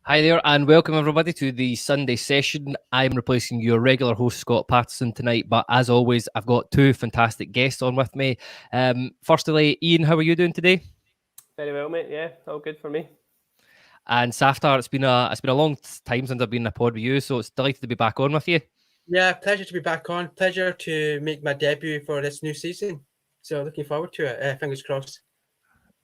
Hi there, and welcome everybody to the Sunday session. I'm replacing your regular host, Scott Patterson, tonight, but as always, I've got two fantastic guests on with me. Firstly, Ian, how are you doing today? Very well, mate. Yeah, all good for me. And Saftar, it's been a long time since I've been in a pod with you, so it's delighted to be back on with you. Yeah, pleasure to be back on. Pleasure to make my debut for this new season. So looking forward to it. Fingers crossed.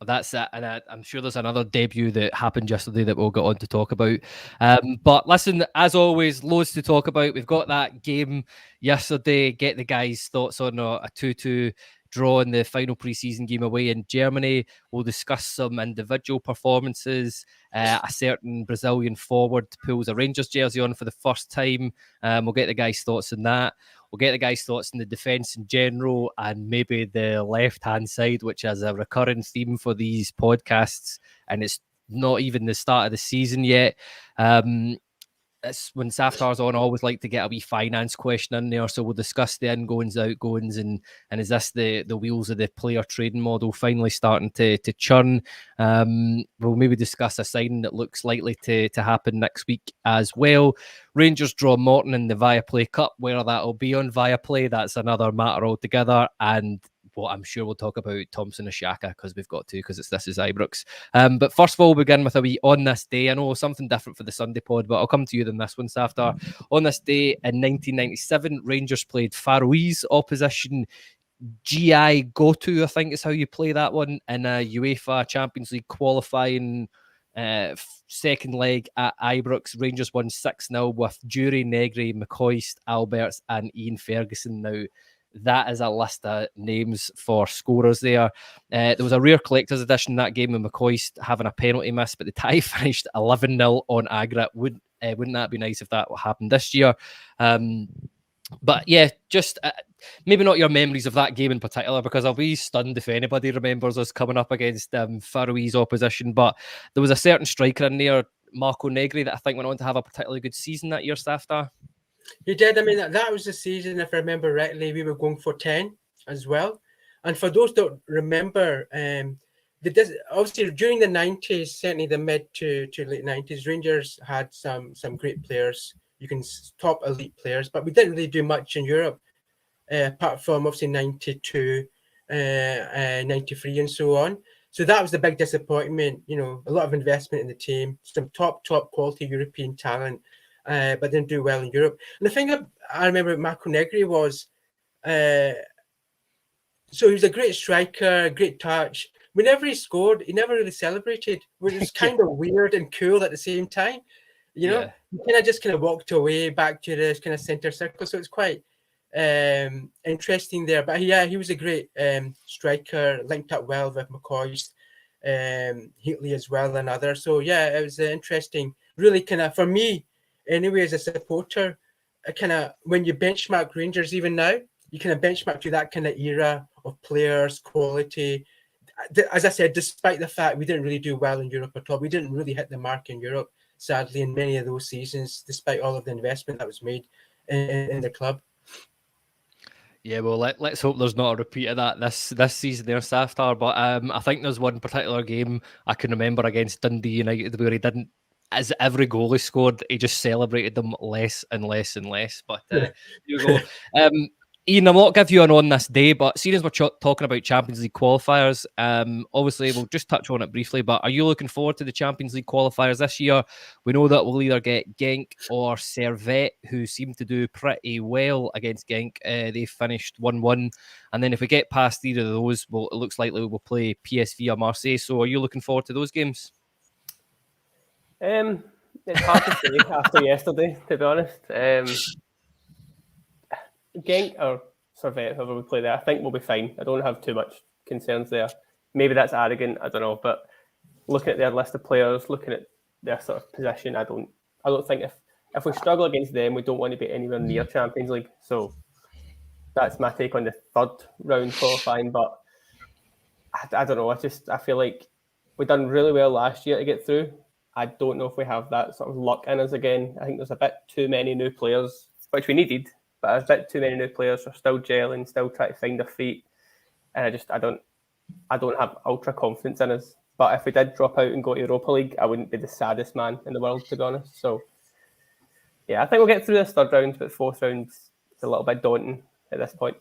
That's it, and I'm sure there's another debut that happened yesterday that we'll get on to talk about. But listen, as always, loads to talk about. We've got that game yesterday. Get the guys' thoughts on a 2-2 draw in the final preseason game away in Germany. We'll discuss some individual performances. A certain Brazilian forward pulls a Rangers jersey on for the first time. We'll get the guys' thoughts on that. We'll get the guys' thoughts on the defence in general and maybe the left-hand side, which is a recurring theme for these podcasts. And it's not even the start of the season yet. It's when Saftar's on, I always like to get a wee finance question in there. So we'll discuss the ingoings, outgoings, and is this the wheels of the player trading model finally starting to churn? We'll maybe discuss a signing that looks likely to happen next week as well. Rangers draw Morton in the Viaplay Cup. Where that'll be on Viaplay, that's another matter altogether. And what I'm sure we'll talk about Thompson and Shaka because we've got to, because this is Ibrox. But first of all, we'll begin with a wee on this day. I know something different for the Sunday pod, but I'll come to you than this one, Saftar. On this day in 1997, Rangers played Faroese opposition GI Goto, I think is how you play that one, in a UEFA Champions League qualifying second leg at Ibrox. Rangers won 6-0 with Jury, Negri, McCoist, Alberts and Ian Ferguson. Now, that is a list of names for scorers there. There was a rare collector's edition in that game with McCoist having a penalty miss, but the tie finished 11-0 on aggregate. Wouldn't that be nice if that happened this year? But yeah, just maybe not your memories of that game in particular, because I'll be stunned if anybody remembers us coming up against Faroese opposition. But there was a certain striker in there, Marco Negri, that I think went on to have a particularly good season that year, Saftar. He did. I mean, that was the season, if I remember rightly, we were going for 10 as well. And for those that remember, obviously during the 90s, certainly the mid to late 90s, Rangers had some great players. You can top elite players, but we didn't really do much in Europe, apart from obviously 92, 93 and so on. So that was the big disappointment, a lot of investment in the team, some top quality European talent, but didn't do well in Europe. And the thing I remember with Marco Negri was, so he was a great striker, great touch. Whenever he scored, he never really celebrated, which was kind of weird and cool at the same time. He kind of walked away back to the kind of centre circle. So it's quite interesting there. But yeah, he was a great striker, linked up well with McCoist, Heatley as well, and others. So yeah, it was interesting. Really kind of, for me, anyway, as a supporter, kind of when you benchmark Rangers even now, you kind of benchmark to that kind of era of players, quality. As I said, despite the fact we didn't really do well in Europe at all, we didn't really hit the mark in Europe, sadly, in many of those seasons, despite all of the investment that was made in the club. Yeah, well, let's hope there's not a repeat of that this season there, Saftar. But I think there's one particular game I can remember against Dundee United where he didn't, as every goal he scored, he just celebrated them less and less and less. But here you go. Ian, I'm not give you an on this day, but seeing as we're talking about Champions League qualifiers, obviously we'll just touch on it briefly, but are you looking forward to the Champions League qualifiers this year? We know that we'll either get Genk or Servette, who seem to do pretty well against Genk. They finished 1-1. And then if we get past either of those, well, it looks likely we'll play PSV or Marseille. So are you looking forward to those games? It's hard to say after yesterday, to be honest. Genk or Servette, whoever we play there, I think we'll be fine. I don't have too much concerns there. Maybe that's arrogant, I don't know. But looking at their list of players, looking at their sort of position, I don't think if we struggle against them, we don't want to be anywhere near Champions League. So that's my take on the third round qualifying. But I don't know. I feel like we done really well last year to get through. I don't know if we have that sort of luck in us again. I think there's a bit too many new players, which we needed. But there's a bit too many new players who are still gelling, still trying to find their feet. And I don't have ultra confidence in us. But if we did drop out and go to Europa League, I wouldn't be the saddest man in the world, to be honest. So, yeah, I think we'll get through this third round, but fourth round's a little bit daunting at this point.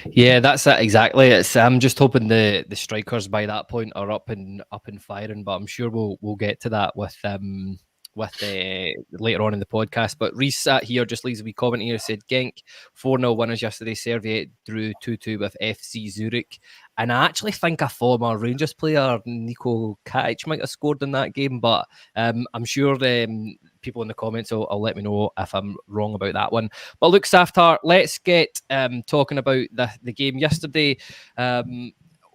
Yeah, that's it exactly. I'm just hoping the strikers by that point are up and firing, but I'm sure we'll get to that with later on in the podcast. But Reese sat here, just leaves a wee comment here, said Genk 4-0 winners yesterday. Serviette drew 2-2 with FC Zurich. And I actually think a former Rangers player, Nico Katic, might have scored in that game, but I'm sure people in the comments will let me know if I'm wrong about that one. But look, Saftar, let's get talking about the game yesterday.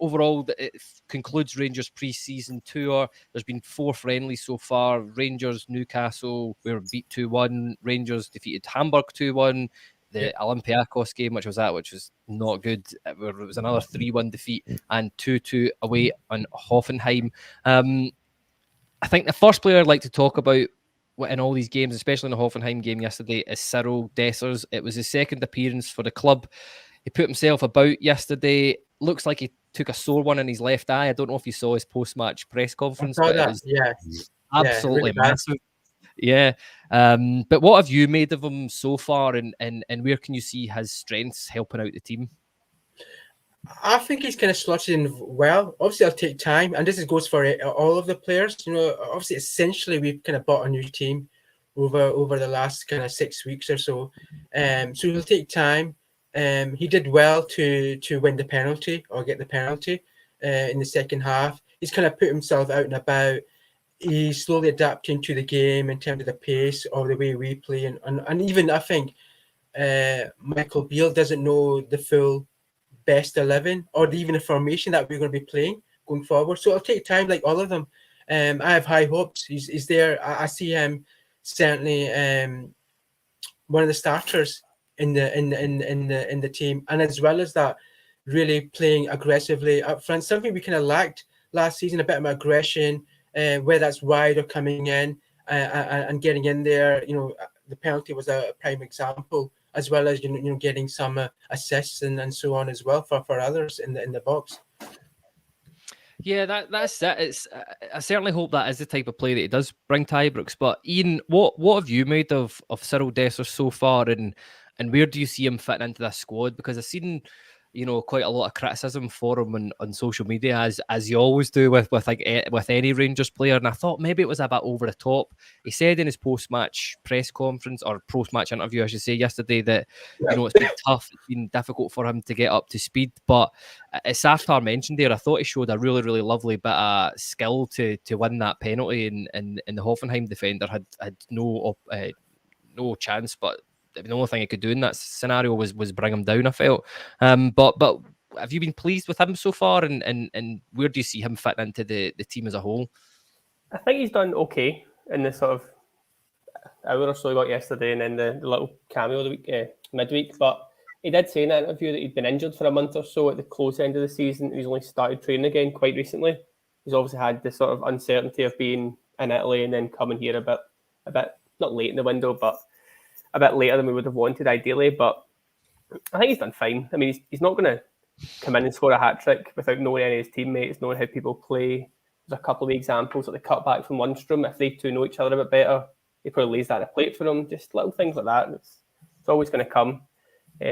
Overall, it concludes Rangers pre-season tour. There's been 4 friendlies so far. Rangers, Newcastle, we were beat 2-1. Rangers defeated Hamburg 2-1. The Olympiacos game, which was not good. It was another 3-1 defeat and 2-2 away on Hoffenheim. I think the first player I'd like to talk about in all these games, especially in the Hoffenheim game yesterday, is Cyril Dessers. It was his second appearance for the club. He put himself about yesterday. Looks like he took a sore one in his left eye. I don't know if you saw his post-match press conference, but it was absolutely massive. Yeah. But what have you made of him so far, and where can you see his strengths helping out the team? I think he's kind of slotted in well. Obviously, it'll take time, and this goes for all of the players. Obviously, essentially, we've kind of bought a new team over the last kind of 6 weeks or so. So it'll take time. He did well to win the penalty or get the penalty in the second half. He's kind of put himself out and about. He's slowly adapting to the game in terms of the pace or the way we play. And even I think Michael Beale doesn't know the full best 11 or even the formation that we're going to be playing going forward. So it'll take time, like all of them. I have high hopes. He's there. I see him certainly one of the starters in the team, and as well as that, really playing aggressively up front. Something we kind of lacked last season, a bit of aggression. Whether that's wide or coming in and getting in there, the penalty was a prime example, as well as getting some assists and so on as well for others in the box. Yeah, that's it. I certainly hope that is the type of play that he does bring to Ibrox. But Ian, what have you made of Cyril Dessers so far, and where do you see him fitting into this squad? Because I've seen quite a lot of criticism for him on social media, as you always do with any Rangers player. And I thought maybe it was a bit over the top. He said in his post-match press conference, or post-match interview, I should say, yesterday, that it's been tough, it's been difficult for him to get up to speed. But as Saftar mentioned there, I thought he showed a really, really lovely bit of skill to win that penalty, and the Hoffenheim defender had no chance, but the only thing he could do in that scenario was bring him down, I felt. But have you been pleased with him so far, and where do you see him fitting into the team as a whole? I think he's done okay in the sort of hour or so he got yesterday, and then the little cameo the week midweek. But he did say in that interview that he'd been injured for a month or so at the close end of the season. He's only started training again quite recently. He's obviously had this sort of uncertainty of being in Italy and then coming here a bit not late in the window, but a bit later than we would have wanted ideally. But I think he's done fine. I mean, he's not going to come in and score a hat-trick without knowing any of his teammates, knowing how people play. There's a couple of examples, like the cutback from Lundstrom. If they two know each other a bit better, he probably lays that at plate for him. Just little things like that. It's always going to come.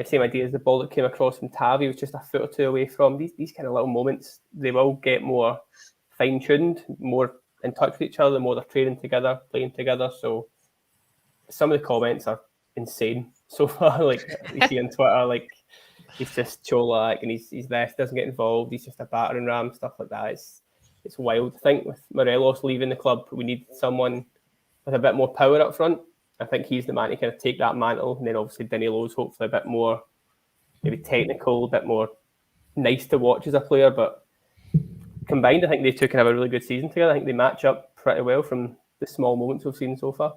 Same idea as the ball that came across from Tavi was just a foot or two away from. These kind of little moments, they will get more fine-tuned, more in touch with each other, the more they're training together, playing together. So some of the comments are insane so far. Like you see on Twitter, like he's just Cholak and he's there, doesn't get involved. He's just a battering ram, stuff like that. It's wild. I think with Morelos leaving the club, we need someone with a bit more power up front. I think he's the man to kind of take that mantle. And then obviously Danilo's hopefully a bit more maybe technical, a bit more nice to watch as a player. But combined, I think they two can have a really good season together. I think they match up pretty well from the small moments we've seen so far.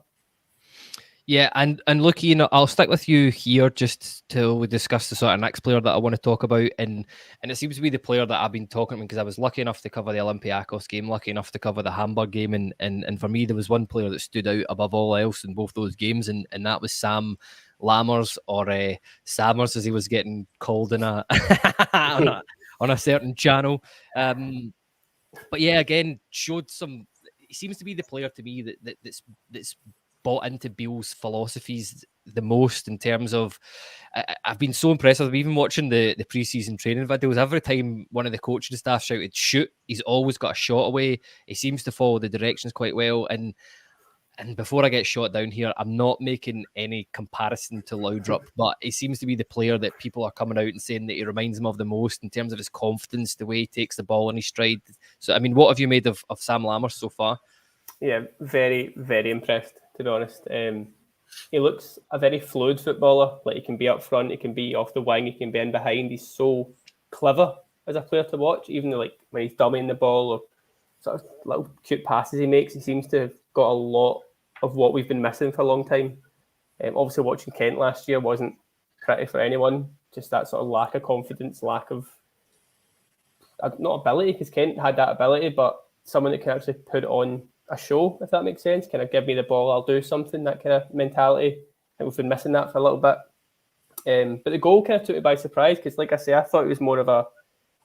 Yeah, and look, Ian, I'll stick with you here just till we discuss the sort of next player that I want to talk about, and it seems to be the player that I've been talking about because I was lucky enough to cover the Olympiacos game, lucky enough to cover the Hamburg game, and for me there was one player that stood out above all else in both those games, and that was Sam Lammers, or Sammers as he was getting called in on a certain channel. But yeah, again, showed some. He seems to be the player to me that's bought into Beale's philosophies the most in terms of. I've been so impressed with him, even watching the pre-season training videos. Every time one of the coaching staff shouted shoot, he's always got a shot away. He seems to follow the directions quite well. And before I get shot down here, I'm not making any comparison to Laudrup, but he seems to be the player that people are coming out and saying that he reminds them of the most in terms of his confidence, the way he takes the ball in his stride. So, I mean, what have you made of Sam Lammers so far? Yeah, very, very impressed, to be honest. He looks a very fluid footballer. Like, he can be up front, he can be off the wing, he can be in behind. He's so clever as a player to watch, even like when he's dummying the ball or sort of little cute passes he makes. He seems to have got a lot of what we've been missing for a long time. Obviously, watching Kent last year wasn't pretty for anyone. Just that sort of lack of confidence, lack of not ability, because Kent had that ability, but someone that can actually put on a show, if that makes sense. Kind of give me the ball, I'll do something. That kind of mentality. I think we've been missing that for a little bit. But the goal kind of took me by surprise because, like I say, I thought he was more of a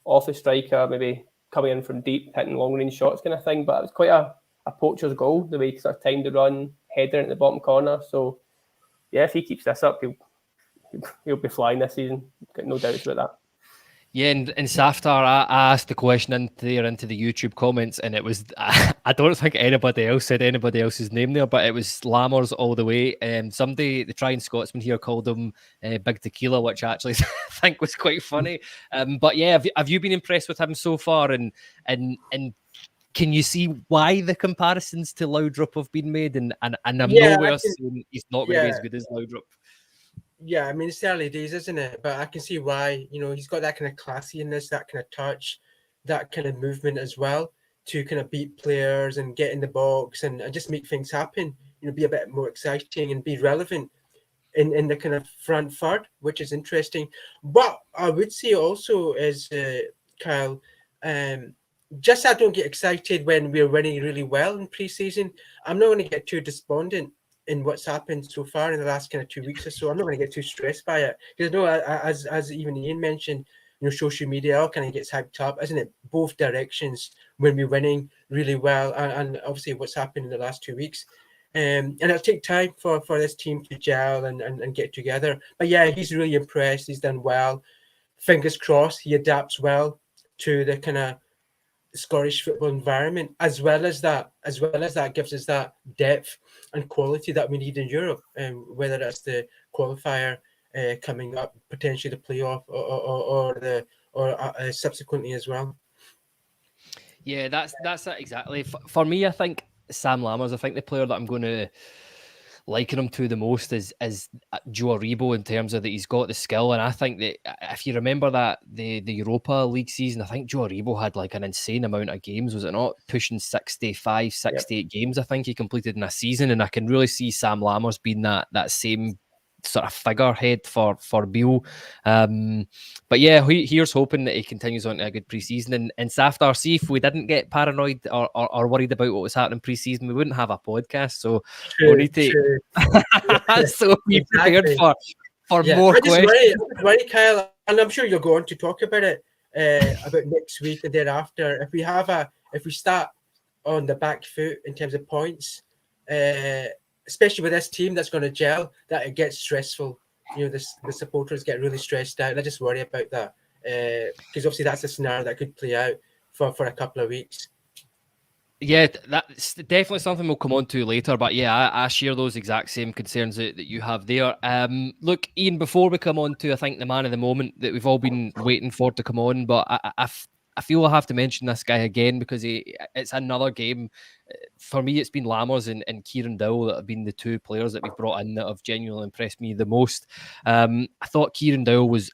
off the striker, maybe coming in from deep, hitting long range shots kind of thing. But it was quite a poacher's goal, the way he sort of timed the run, header in the bottom corner. So yeah, if he keeps this up, he'll be flying this season. Got no doubts about that. Yeah, and Saftar, I asked the question into the YouTube comments, and it was, I don't think anybody else said anybody else's name there, but it was Lammers all the way. Somebody, the Trying Scotsman here, called him Big Tequila, which I actually think was quite funny. But yeah, have you been impressed with him so far? And can you see why the comparisons to Laudrup have been made? And I'm nowhere saying he's not going to be as good as Laudrup. Yeah, I mean, it's early days, isn't it? But I can see why. He's got that kind of classiness, that kind of touch, that kind of movement as well to kind of beat players and get in the box and just make things happen. Be a bit more exciting and be relevant in the kind of front third, which is interesting. But I would say also is, Kyle, just I don't get excited when we're winning really well in pre-season. I'm not going to get too despondent in what's happened so far in the last kind of 2 weeks or so. I'm not going to get too stressed by it because as even Ian mentioned, social media all kind of gets hyped up, isn't it? Both directions when we're winning really well, and obviously what's happened in the last 2 weeks. And it'll take time for this team to gel and get together. But yeah, he's really impressed. He's done well. Fingers crossed he adapts well to the kind of Scottish football environment, as well as that gives us that depth and quality that we need in Europe, whether that's the qualifier coming up, potentially the playoff, or subsequently as well. Yeah, that's it exactly. For me, I think Sam Lammers, I think the player that I'm going to liken him to the most is Joe Aribo, in terms of that he's got the skill. And I think that if you remember that the Europa League season, I think Joe Aribo had like an insane amount of games, was it not? Pushing 65, 68 games, I think he completed in a season. And I can really see Sam Lammers being that same sort of figurehead for Beale. But yeah, here's hoping that he continues on to a good pre-season. And Saftar, see if we didn't get paranoid or worried about what was happening pre-season, we wouldn't have a podcast. So we need to so be prepared for more questions. I worry, Kyle, and I'm sure you'll go on to talk about it about next week and thereafter. If we start on the back foot in terms of points, especially with this team that's going to gel, that it gets stressful. The supporters get really stressed out. I just worry about that because obviously that's a scenario that could play out for a couple of weeks. Yeah, that's definitely something we'll come on to later. But yeah, I share those exact same concerns that you have there. Look, Ian, before we come on to, I think, the man of the moment that we've all been waiting for to come on, but I feel I have to mention this guy again because it's another game. For me, it's been Lammers and Kieran Dowell that have been the two players that we've brought in that have genuinely impressed me the most. I thought Kieran Dowell was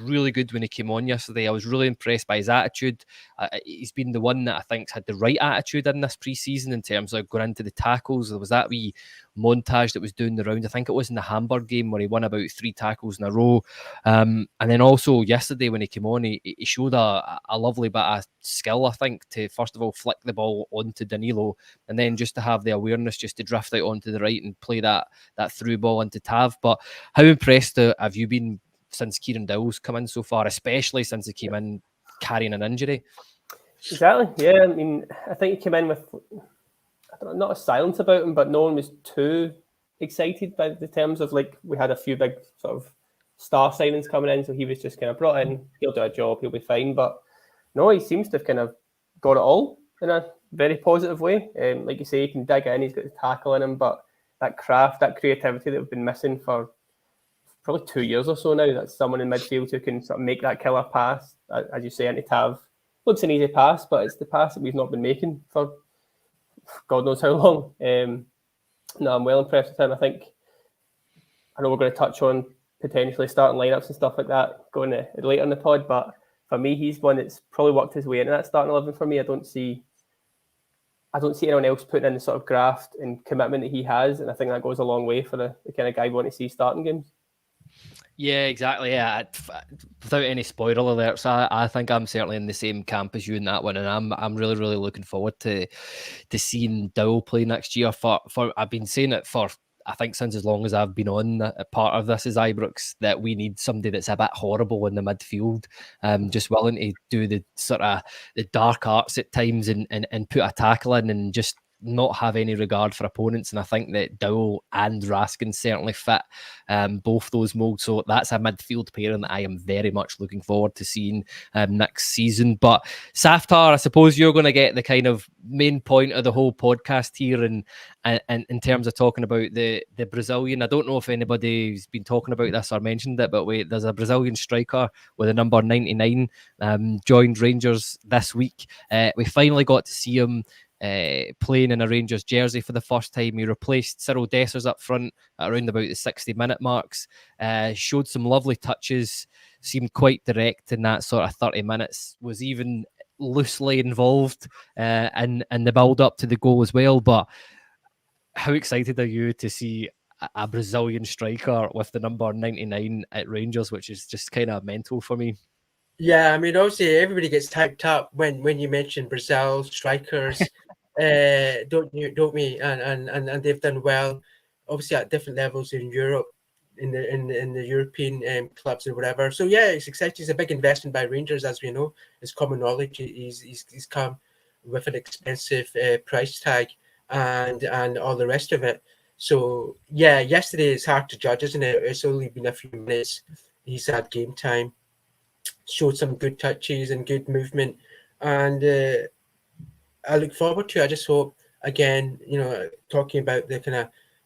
really good when he came on yesterday. I was really impressed by his attitude. He's been the one that I think's had the right attitude in this pre-season in terms of going into the tackles. There was that wee montage that was doing the round. I think it was in the Hamburg game where he won about 3 tackles in a row. And then also yesterday when he came on, he showed a lovely bit of skill, I think, to first of all flick the ball onto Danilo and then just to have the awareness just to drift out onto the right and play that through ball into Tav. But how impressed have you been since Kieran Dowell's come in so far, especially since he came in carrying an injury? Exactly. Yeah, I mean, I think he came in with, I don't know, not a silence about him, but no one was too excited by the terms of, like, we had a few big sort of star signings coming in, so he was just kind of brought in, he'll do a job, he'll be fine. But no, he seems to have kind of got it all in a very positive way. Like you say, he can dig in, he's got the tackle in him, but that craft, that creativity that we've been missing for probably 2 years or so now, that's someone in midfield who can sort of make that killer pass, as you say, into Tav. Looks an easy pass, but it's the pass that we've not been making for God knows how long. No, I'm well impressed with him. I know we're going to touch on potentially starting lineups and stuff like that going later in the pod, but for me, he's one that's probably worked his way into that starting 11 for me. I don't see anyone else putting in the sort of graft and commitment that he has, and I think that goes a long way for the kind of guy we want to see starting games. Yeah, exactly. Yeah, without any spoiler alerts, I think I'm certainly in the same camp as you in that one, and I'm really really looking forward to seeing Dowell play next year. For I've been saying it for, I think, since as long as I've been on part of this as Ibrox, that we need somebody that's a bit horrible in the midfield, just willing to do the sort of the dark arts at times and put a tackle in and just not have any regard for opponents. And I think that Dowell and Raskin certainly fit both those molds. So that's a midfield pairing that I am very much looking forward to seeing next season. But Saftar, I suppose you're going to get the kind of main point of the whole podcast here, and in terms of talking about the Brazilian. I don't know if anybody's been talking about this or mentioned it, but there's a Brazilian striker with a number 99 joined Rangers this week. We finally got to see him playing in a Rangers jersey for the first time. He replaced Cyril Dessers up front at around about the 60-minute marks. Showed some lovely touches, seemed quite direct in that sort of 30 minutes, was even loosely involved in the build-up to the goal as well. But how excited are you to see a Brazilian striker with the number 99 at Rangers, which is just kind of mental for me? Yeah, I mean, obviously everybody gets hyped up when you mention Brazil strikers, don't we? And they've done well, obviously at different levels in Europe, in the European clubs or whatever. So yeah, it's exciting. It's a big investment by Rangers, as we know. It's common knowledge. He's come with an expensive price tag and all the rest of it. So yeah, yesterday it's hard to judge, isn't it? It's only been a few minutes. He's had game time. Showed some good touches and good movement, and I look forward to it. I just hope, again, talking about the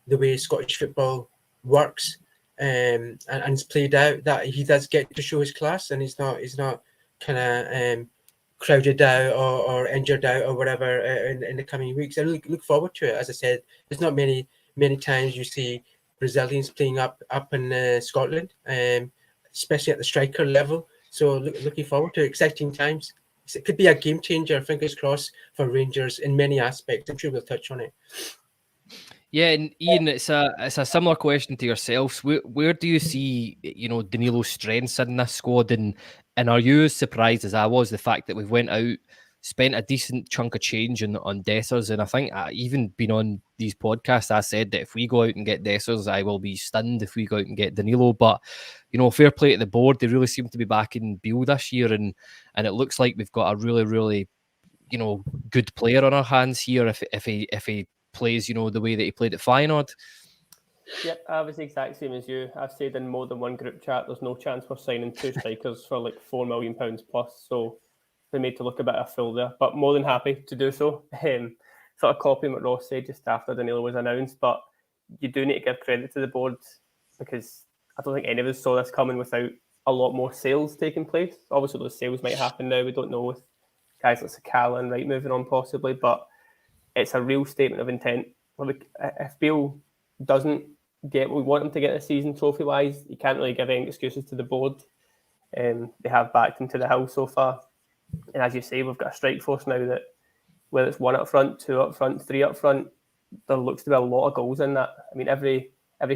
way Scottish football works, and it's played out, that he does get to show his class, and he's not kind of crowded out or injured out or whatever in the coming weeks. I look forward to it. As I said, there's not many times you see Brazilians playing up in Scotland, especially at the striker level. So looking forward to exciting times. It could be a game changer, fingers crossed, for Rangers in many aspects. I'm sure we'll touch on it. Yeah, and Ian, it's a similar question to yourselves. Where do you see Danilo's strengths in this squad, and are you as surprised as I was the fact that we've went out, spent a decent chunk of change on Dessers? And I think even been on these podcasts, I said that if we go out and get Dessers, I will be stunned if we go out and get Danilo. But fair play to the board. They really seem to be back in Beale this year, and it looks like we've got a really, really good player on our hands here if he plays the way that he played at Feyenoord. Yep, I was the exact same as you. I've said in more than one group chat, there's no chance we're signing two strikers for like £4 million plus. So they made to look a bit of a fool there, but more than happy to do so. Sort of copying what Ross said just after Danilo was announced, but you do need to give credit to the board, because I don't think any of us saw this coming without a lot more sales taking place. Obviously, those sales might happen now. We don't know with guys like Sakala and Wright moving on possibly, but it's a real statement of intent. If Beale doesn't get what we want him to get this season trophy-wise, you can't really give any excuses to the board. They have backed him to the hill so far. And as you say, we've got a strike force now that, whether it's one up front, two up front, three up front, there looks to be a lot of goals in that. I mean, every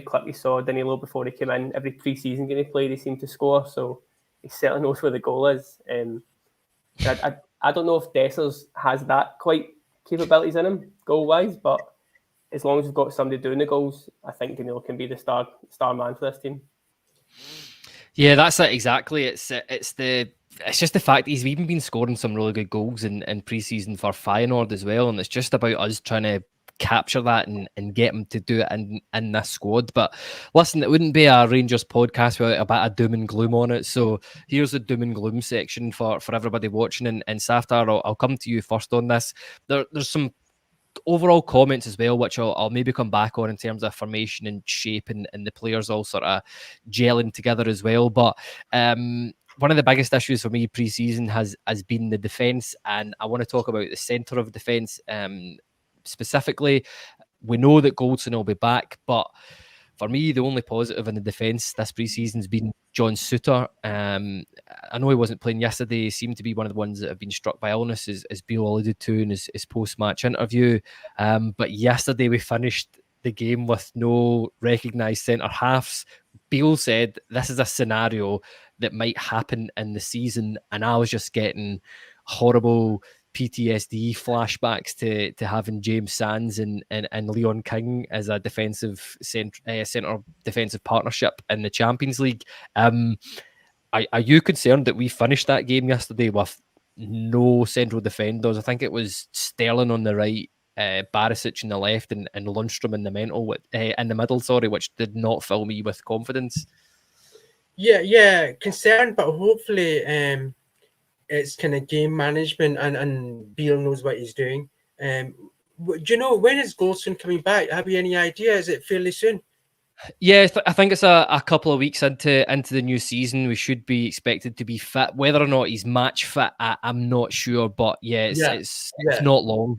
clip you saw Danilo before he came in, every pre-season game he played, he seemed to score. So he certainly knows where the goal is. I don't know if Dessers has that quite capabilities in him goal-wise, but as long as we've got somebody doing the goals, I think Danilo can be the star man for this team. Yeah, that's it exactly. It's the it's just the fact that he's even been scoring some really good goals in pre-season for Feyenoord as well, and it's just about us trying to capture that and get him to do it in this squad. But listen, it wouldn't be a Rangers podcast without a bit of doom and gloom on it. So here's the doom and gloom section for everybody watching. And Saftar, I'll come to you first on this. There's some overall comments as well, which I'll maybe come back on in terms of formation and shape and the players all sort of gelling together as well. But one of the biggest issues for me pre-season has been the defence, and I want to talk about the centre of defence specifically. We know that Goldson will be back, but for me, the only positive in the defence this pre-season has been John Souttar. I know he wasn't playing yesterday. He seemed to be one of the ones that have been struck by illness, as Beale alluded to in his post-match interview. But yesterday we finished the game with no recognised centre-halves. Beale said this is a scenario that might happen in the season, and I was just getting horrible PTSD flashbacks to having James Sands and Leon King as a defensive centre defensive partnership in the Champions League. Are you concerned that we finished that game yesterday with no central defenders? I think it was Sterling on the right, Barisic on the left, and Lundstrom in the middle, which did not fill me with confidence. Yeah, concerned, but hopefully it's kind of game management and Beale knows what he's doing. Do you know, when is Goldson coming back? Have you any idea? Is it fairly soon? Yeah, I think it's a couple of weeks into the new season. We should be expected to be fit. Whether or not he's match fit, I'm not sure. But it's not long.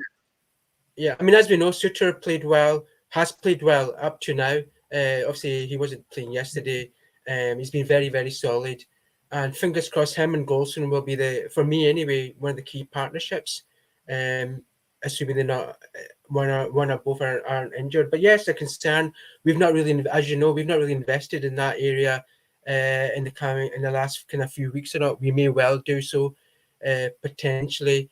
Yeah, I mean, as we know, Souttar has played well up to now. Obviously, he wasn't playing yesterday. He's been very, very solid. And fingers crossed, him and Goldson will be for me anyway, one of the key partnerships. Assuming they're not one or both aren't injured. But yes, a concern. We've not really, as you know, invested in that area in the last kind of few weeks or not. We may well do so potentially.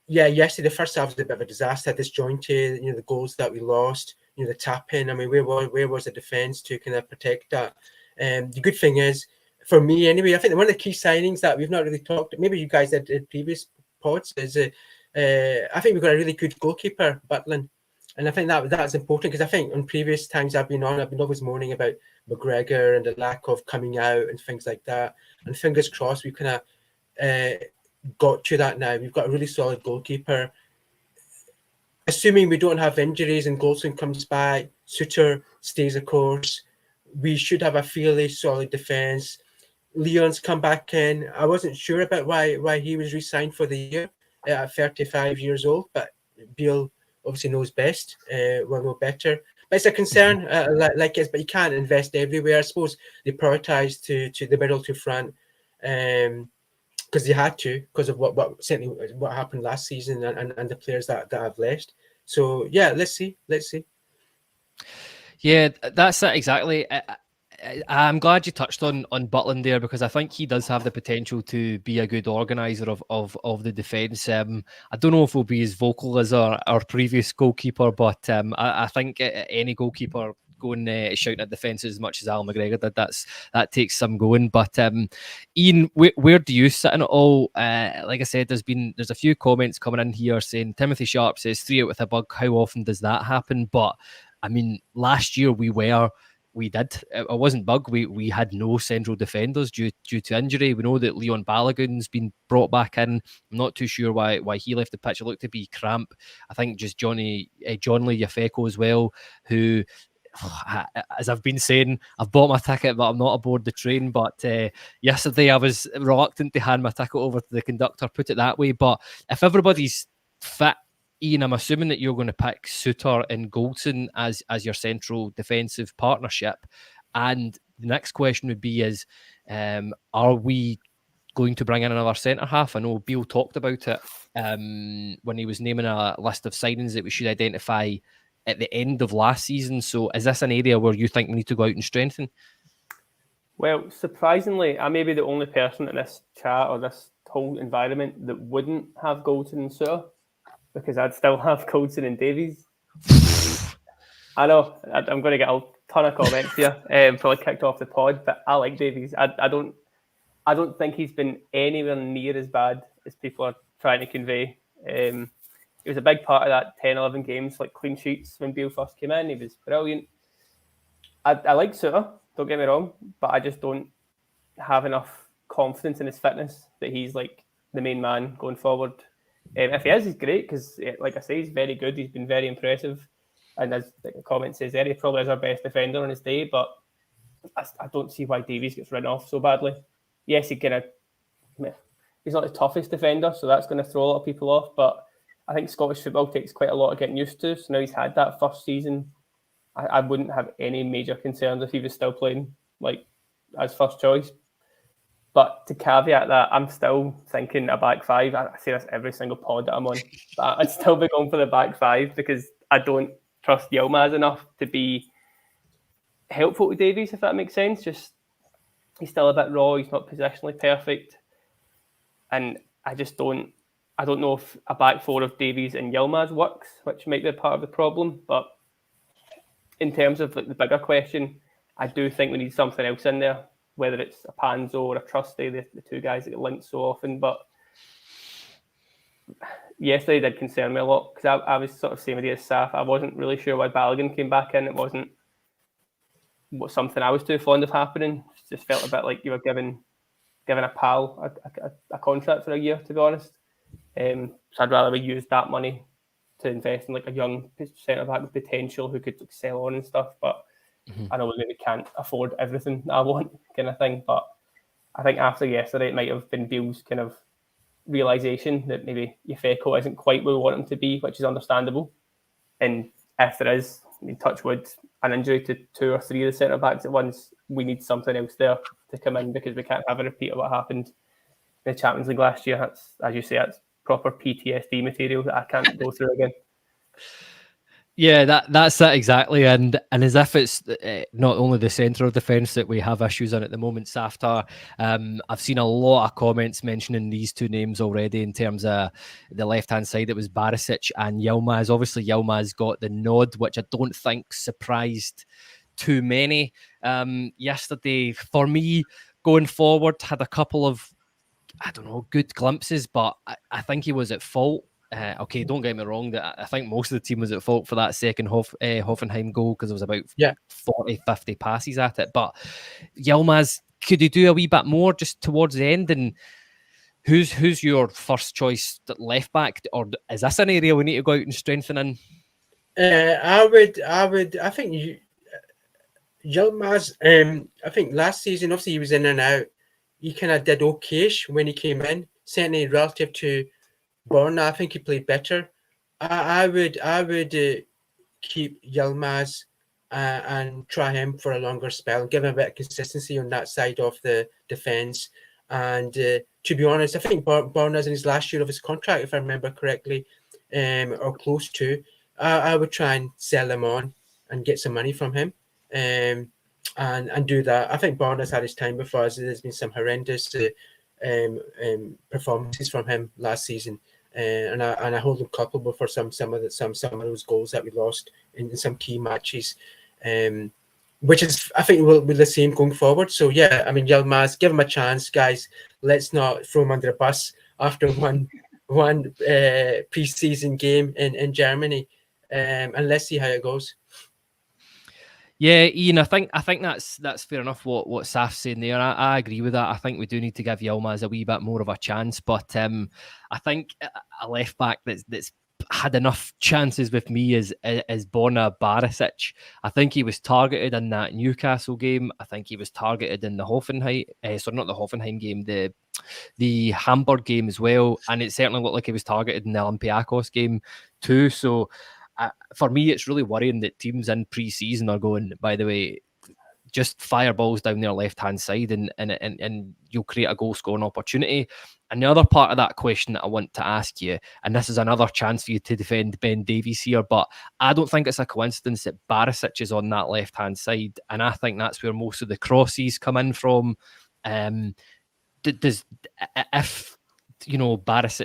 Yeah, yesterday the first half was a bit of a disaster. Disjointed, the goals that we lost, the tap in. I mean, where was the defence to kind of protect that? The good thing is, for me anyway, I think one of the key signings that we've not really talked, maybe you guys did in previous pods, is I think we've got a really good goalkeeper, Butland. And I think that's important, because I think on previous times I've been always moaning about McGregor and the lack of coming out and things like that. And fingers crossed, we kind of got to that now. We've got a really solid goalkeeper. Assuming we don't have injuries and Goldson comes back, Souttar stays of course, we should have a fairly solid defence. Leon's come back in. I wasn't sure about why he was re-signed for the year at 35 years old, but Beale obviously knows best. Will know better. But it's a concern, but you can't invest everywhere. I suppose they prioritised to the middle to front because they had to, because of what happened last season and the players that have left. So yeah, let's see. Yeah, that's it exactly. I'm glad you touched on Butland there, because I think he does have the potential to be a good organiser of the defence. I don't know if he'll be as vocal as our previous goalkeeper, but I think any goalkeeper going shouting at defence as much as Al McGregor did, that takes some going. But Ian, where do you sit in it all? Like I said, there's a few comments coming in here saying Timothy Sharp says 3 out with a bug. How often does that happen? But I mean, last year we did. It wasn't bug. We had no central defenders due to injury. We know that Leon Balogun's been brought back in. I'm not too sure why he left the pitch. It looked to be cramp. I think just John Lee Yafeko as well, who, as I've been saying, I've bought my ticket, but I'm not aboard the train. But yesterday I was reluctant to hand my ticket over to the conductor, put it that way. But if everybody's fit, Ian, I'm assuming that you're going to pick Souttar and Goldson as your central defensive partnership. And the next question would be are we going to bring in another centre-half? I know Beale talked about it when he was naming a list of signings that we should identify at the end of last season. So is this an area where you think we need to go out and strengthen? Well, surprisingly, I may be the only person in this chat or this whole environment that wouldn't have Goldson and Souttar, because I'd still have Goldson and Davies. I know I'm going to get a ton of comments here, probably kicked off the pod, but I like Davies. I don't I don't think he's been anywhere near as bad as people are trying to convey. He was a big part of that 10, 11 games, like clean sheets when Bale first came in. He was brilliant. I like Suter, don't get me wrong, but I just don't have enough confidence in his fitness that he's like the main man going forward. If he is, he's great because, like I say, he's very good. He's been very impressive. And as the comment says there, he probably is our best defender on his day, but I don't see why Davies gets written off so badly. Yes, he's not the toughest defender, so that's going to throw a lot of people off, but I think Scottish football takes quite a lot of getting used to. So now he's had that first season. I wouldn't have any major concerns if he was still playing like as first choice. But to caveat that, I'm still thinking a back five. I say this every single pod that I'm on, but I'd still be going for the back five because I don't trust Yilmaz enough to be helpful to Davies, if that makes sense. Just he's still a bit raw. He's not positionally perfect, and I don't know if a back four of Davies and Yilmaz works, which might be part of the problem. But in terms of like the bigger question, I do think we need something else in there, whether it's a Panzo or a Trusty, the two guys that get linked so often. But yesterday did concern me a lot because I was sort of same idea as Saf. I wasn't really sure why Balogun came back in. It wasn't something I was too fond of happening. It just felt a bit like you were giving a pal a contract for a year, to be honest. So I'd rather we use that money to invest in like a young centre back with potential who could like, sell on and stuff. But I know we maybe can't afford everything that I want, kind of thing. But I think after yesterday, it might have been Bill's kind of realisation that maybe Yefeko isn't quite where we want him to be, which is understandable. And if there is, I mean, touch wood, an injury to 2 or 3 of the centre backs at once, we need something else there to come in because we can't have a repeat of what happened in the Champions League last year. That's, as you say, that's proper PTSD material that I can't go through again. Yeah, that's it exactly, and as if it's not only the centre of defence that we have issues on at the moment, Saftar. I've seen a lot of comments mentioning these two names already in terms of the left-hand side. It was Barisic and Yilmaz. Obviously, Yilmaz got the nod, which I don't think surprised too many. Yesterday, for me, going forward, had a couple of, I don't know, good glimpses, but I think he was at fault. Okay, don't get me wrong, that I think most of the team was at fault for that second Hoffenheim goal because there was about 40, 50 passes at it. But Yilmaz, could he do a wee bit more just towards the end? And who's your first choice left back? Or is this an area we need to go out and strengthen in? I think Yilmaz, I think last season, obviously he was in and out. He kind of did okayish when he came in, certainly relative to Borna. I think he played better. I would keep Yilmaz and try him for a longer spell, give him a bit of consistency on that side of the defence. And to be honest, I think Borna's in his last year of his contract, if I remember correctly, or close to. I would try and sell him on and get some money from him. And do that. I think Borna's had his time before. There's been some horrendous performances from him last season, and I hold him culpable for some of those goals that we lost in some key matches, which is, I think, will be the same going forward. So yeah, I mean, Yilmaz, give him a chance, guys. Let's not throw him under the bus after one pre-season game in Germany, and let's see how it goes. Yeah, Ian, I think that's fair enough what Saf's saying there. I agree with that. I think we do need to give Yilmaz a wee bit more of a chance, but I think a left back that's had enough chances with me is Borna Barisic. I think he was targeted in that Newcastle game. I think he was targeted in the Hoffenheim, not the Hoffenheim game, the Hamburg game as well, and it certainly looked like he was targeted in the Olympiacos game too. So for me, it's really worrying that teams in pre-season are going, by the way, just fire balls down their left-hand side and you'll create a goal-scoring opportunity. And the other part of that question that I want to ask you, and this is another chance for you to defend Ben Davies here, but I don't think it's a coincidence that Barisic is on that left-hand side, and I think that's where most of the crosses come in from. Barisic,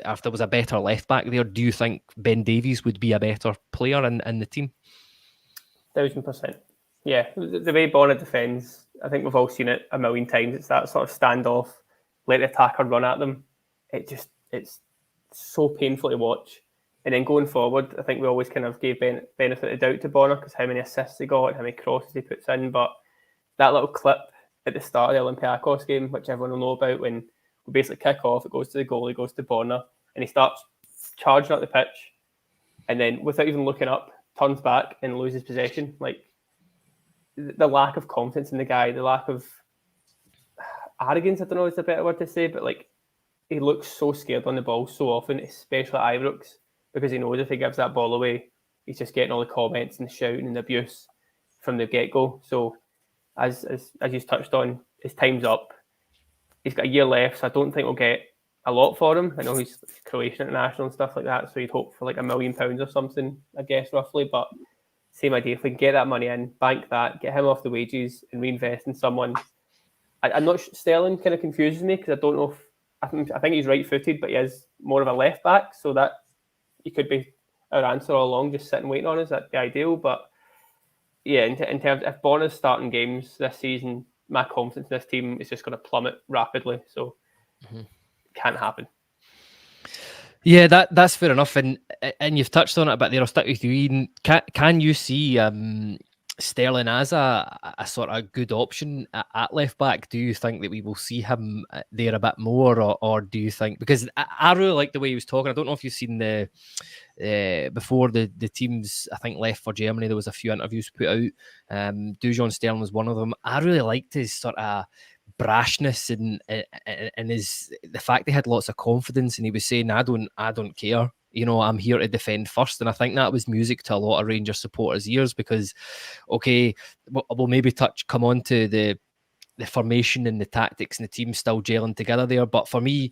if there was a better left back there, do you think Ben Davies would be a better player in the team? 1,000%. Yeah, the way Borna defends, I think we've all seen it a million times. It's that sort of standoff. let the attacker run at them. It's so painful to watch. And then going forward, I think we always kind of gave benefit of the doubt to Bonner because how many assists he got and how many crosses he puts in. But that little clip at the start of the Olympiacos game, which everyone will know about, when we basically kick off, it goes to the goalie, goes to Bonner, and he starts charging up the pitch, and then without even looking up, turns back and loses possession. Like, the lack of confidence in the guy, the lack of arrogance, I don't know if it's a better word to say, but like, he looks so scared on the ball so often, especially at Ibrox, because he knows if he gives that ball away, he's just getting all the comments and shouting and abuse from the get-go. So as you touched on, his time's up. He's got a year left, so I don't think we'll get a lot for him. I know he's Croatian international and stuff like that, so you'd hope for like £1 million or something, I guess, roughly. But same idea, if we can get that money in, bank that, get him off the wages and reinvest in someone. I'm not Sterling kind of confuses me because I don't know if I think he's right-footed, but he is more of a left back, so that he could be our answer all along, just sitting waiting on us. That'd be ideal. But yeah, in terms if Bonner's starting games this season, my confidence in this team is just going to plummet rapidly. So can't happen. Yeah, that's fair enough, and you've touched on it a bit there. I'll stick with you, Ian. Can you see Sterling as a sort of good option at left back? Do you think that we will see him there a bit more, or do you think, because I really like the way he was talking. I don't know if you've seen the before the teams, I think, left for Germany, there was a few interviews put out. Dujon Sterling was one of them. I really liked his sort of brashness and his the fact he had lots of confidence, and he was saying, I don't care. You know, I'm here to defend first. And I think that was music to a lot of Rangers supporters' ears, because, okay, we'll maybe come on to the formation and the tactics and the team still gelling together there. But for me,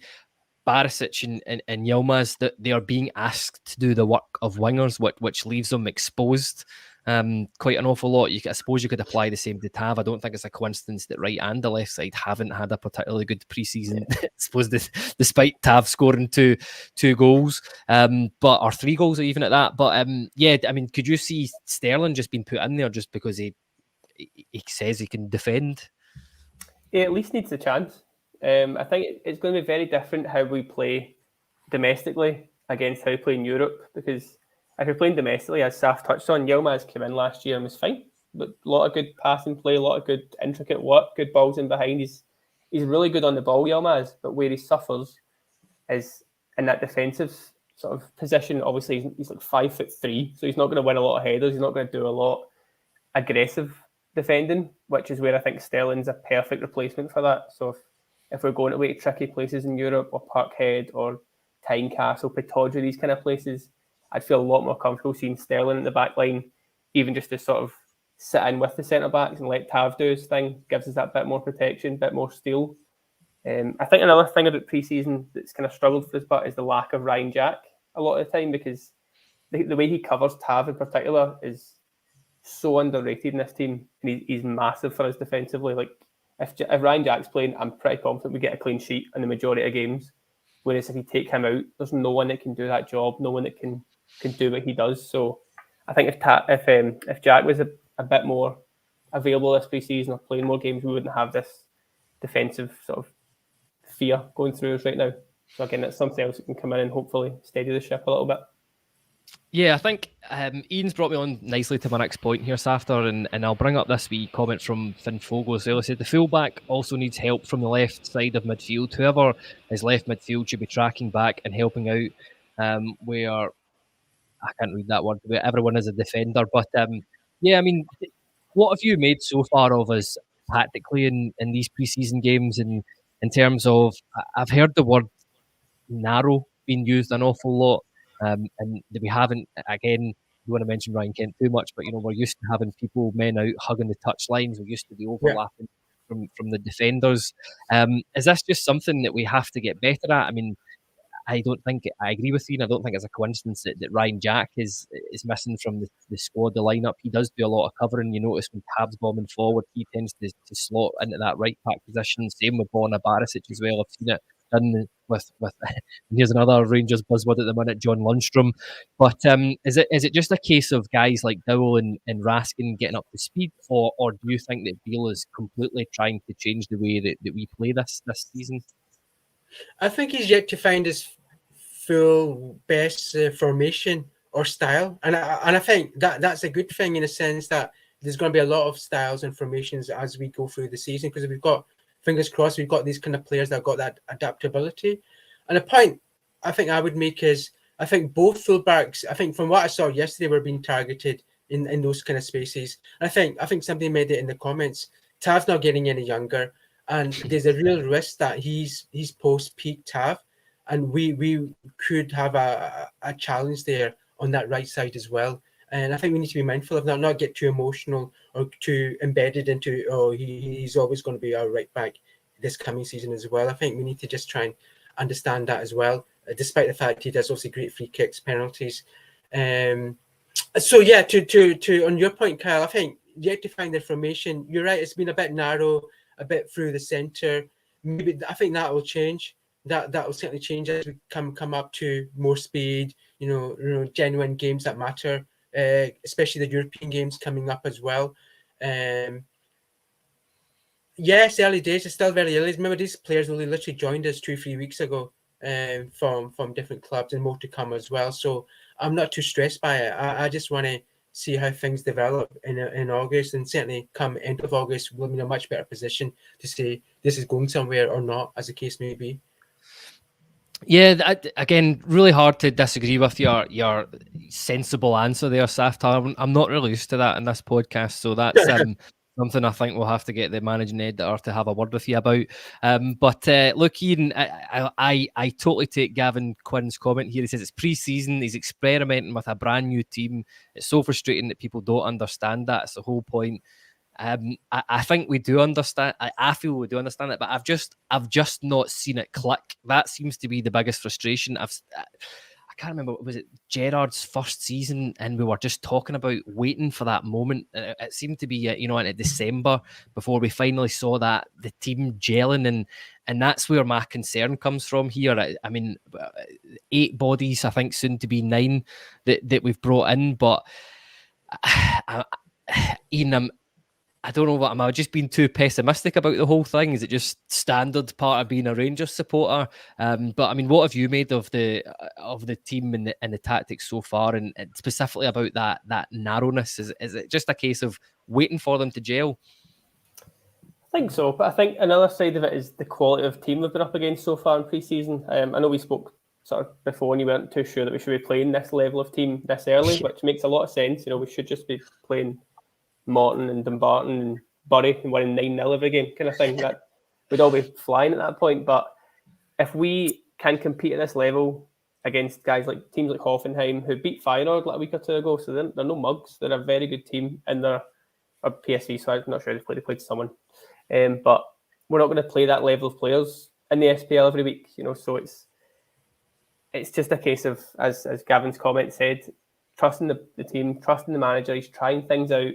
Barisic and Yilmaz, that they are being asked to do the work of wingers, which leaves them exposed quite an awful lot. I suppose you could apply the same to Tav. I don't think it's a coincidence that right and the left side haven't had a particularly good pre-season. I suppose despite Tav scoring two goals, or 3 goals even at that. But yeah, I mean, could you see Sterling just being put in there just because he says he can defend? He at least needs a chance. I think it's going to be very different how we play domestically against how we play in Europe, because if you're playing domestically, as Saf touched on, Yilmaz came in last year and was fine. But a lot of good passing play, a lot of good intricate work, good balls in behind. He's really good on the ball, Yilmaz, but where he suffers is in that defensive sort of position. Obviously, he's like 5'3", so he's not going to win a lot of headers. He's not going to do a lot aggressive defending, which is where I think Sterling's a perfect replacement for that. So if we're going away to tricky places in Europe, or Parkhead, or Tynecastle, Pittodrie, these kind of places, I'd feel a lot more comfortable seeing Sterling in the back line, even just to sort of sit in with the centre-backs and let Tav do his thing. Gives us that bit more protection, bit more steel. I think another thing about pre-season that's kind of struggled for us, but is the lack of Ryan Jack a lot of the time, because the way he covers Tav in particular is so underrated in this team, and he's massive for us defensively. Like, if Ryan Jack's playing, I'm pretty confident we get a clean sheet in the majority of games. Whereas if you take him out, there's no one that can do that job, no one that can do what he does. So I think if Jack was a bit more available this pre-season or playing more games, we wouldn't have this defensive sort of fear going through us right now. So again, it's something else that can come in and hopefully steady the ship a little bit. Yeah, I think Ian's brought me on nicely to my next point here, Saftar, and I'll bring up this wee comment from Finn Fogel as well. He said, the fullback also needs help from the left side of midfield. Whoever is left midfield should be tracking back and helping out where, I can't read that word, where everyone is a defender. But yeah, I mean, what have you made so far of us tactically in these pre-season games? And in terms of, I've heard the word narrow being used an awful lot. And we haven't, again, you want to mention Ryan Kent too much, but you know, we're used to having men out hugging the touch lines. We're used to be overlapping from the defenders. Is this just something that we have to get better at? I mean, I agree with you, and I don't think it's a coincidence that Ryan Jack is missing from the squad, the lineup. He does do a lot of covering. You notice when Tab's bombing forward, he tends to slot into that right back position. Same with Borna Barisic as well. I've seen it done with here's another Rangers buzzword at the minute, John Lundstrom. But is it just a case of guys like Dowell and Raskin getting up to speed, or do you think that Beale is completely trying to change the way that we play this season? I think he's yet to find his full best formation or style, and I think that's a good thing in a sense that there's going to be a lot of styles and formations as we go through the season, because we've got, fingers crossed, we've got these kind of players that have got that adaptability. And a point I think I would make is, I think both fullbacks, I think from what I saw yesterday, were being targeted in those kind of spaces. I think somebody made it in the comments. Tav's not getting any younger, and there's a real risk that he's post peak Tav, and we could have a challenge there on that right side as well. And I think we need to be mindful of that, not get too emotional or too embedded into, he's always going to be our right back this coming season as well. I think we need to just try and understand that as well, despite the fact he does obviously great free kicks, penalties. So yeah, to on your point, Kyle, I think yet to find the formation. You're right; it's been a bit narrow, a bit through the centre. Maybe I think that will change. That will certainly change as we come up to more speed. Genuine games that matter, especially the European games coming up as well. Yes, early days. It's still very early. Remember, these players only literally joined us 2-3 weeks ago, from different clubs, and more to come as well. So I'm not too stressed by it. I just want to see how things develop in August, and certainly come end of August, we'll be in a much better position to say this is going somewhere or not, as the case may be. Yeah, again, really hard to disagree with your sensible answer there, Saftar. I'm not really used to that in this podcast, so that's something I think we'll have to get the managing editor to have a word with you about. But look, Ian, I totally take Gavin Quinn's comment here. He says it's pre-season, he's experimenting with a brand new team. It's so frustrating that people don't understand that. It's the whole point. I think we do understand. I feel we do understand it, but I've just not seen it click. That seems to be the biggest frustration. I can't remember, was it Gerrard's first season, and we were just talking about waiting for that moment. It seemed to be in December before we finally saw that the team gelling, and that's where my concern comes from here. I mean, 8 bodies, I think soon to be 9 that we've brought in, but Ian, I don't know what am I just being too pessimistic about the whole thing? Is it just standard part of being a Rangers supporter? But I mean, what have you made of the team and the tactics so far, and specifically about that narrowness? Is it just a case of waiting for them to gel? I think so, but I think another side of it is the quality of team we've been up against so far in pre-season. I know we spoke sort of before, and you weren't too sure that we should be playing this level of team this early, which makes a lot of sense. We should just be playing Morton and Dumbarton and Bury and winning 9-0 every game, kind of thing. That we'd all be flying at that point. But if we can compete at this level against teams like Hoffenheim, who beat Feyenoord like a week or two ago, so they're no mugs. They're a very good team, and they're a PSV, so I'm not sure they played someone. But we're not going to play that level of players in the SPL every week, So it's just a case of, as Gavin's comment said, trusting the team, trusting the manager. He's trying things out.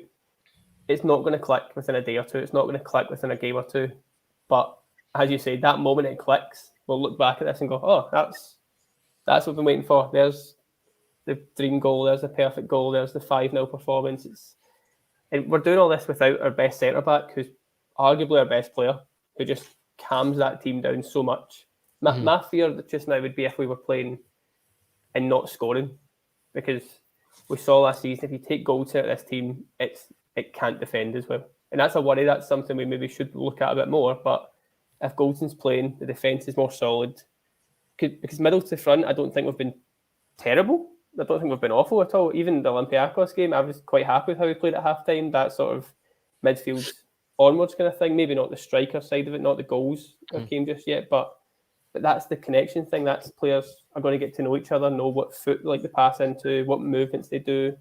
It's not going to click within a day or two. It's not going to click within a game or two. But as you say, that moment it clicks, we'll look back at this and go, oh, that's what we've been waiting for. There's the dream goal. There's the perfect goal. There's the 5-0 performance. And we're doing all this without our best centre-back, who's arguably our best player, who just calms that team down so much. My fear just now would be if we were playing and not scoring, because we saw last season, if you take goals out of this team, it can't defend as well. And that's a worry. That's something we maybe should look at a bit more. But if Goldson's playing, the defence is more solid. Because middle to front, I don't think we've been terrible. I don't think we've been awful at all. Even the Olympiacos game, I was quite happy with how we played at half-time. That sort of midfield onwards kind of thing. Maybe not the striker side of it, not the goals that came just yet. But that's the connection thing. That's players are going to get to know each other, know what foot they pass into, what movements they do.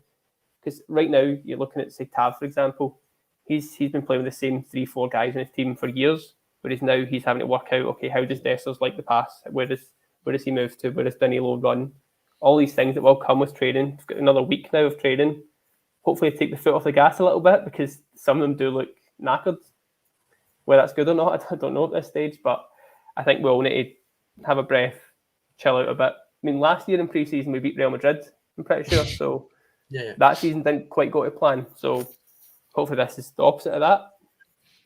Because right now, you're looking at, say, Tav, for example. He's been playing with the same 3-4 guys in his team for years, whereas now he's having to work out, okay, how does Dessers like the pass? Where does he move to? Where does Danilo run? All these things that will come with training. We've got another week now of training. Hopefully take the foot off the gas a little bit, because some of them do look knackered. Whether that's good or not, I don't know at this stage, but I think we all need to have a breath, chill out a bit. I mean, last year in pre-season, we beat Real Madrid, I'm pretty sure, so... Yeah. That season didn't quite go to plan, so hopefully this is the opposite of that.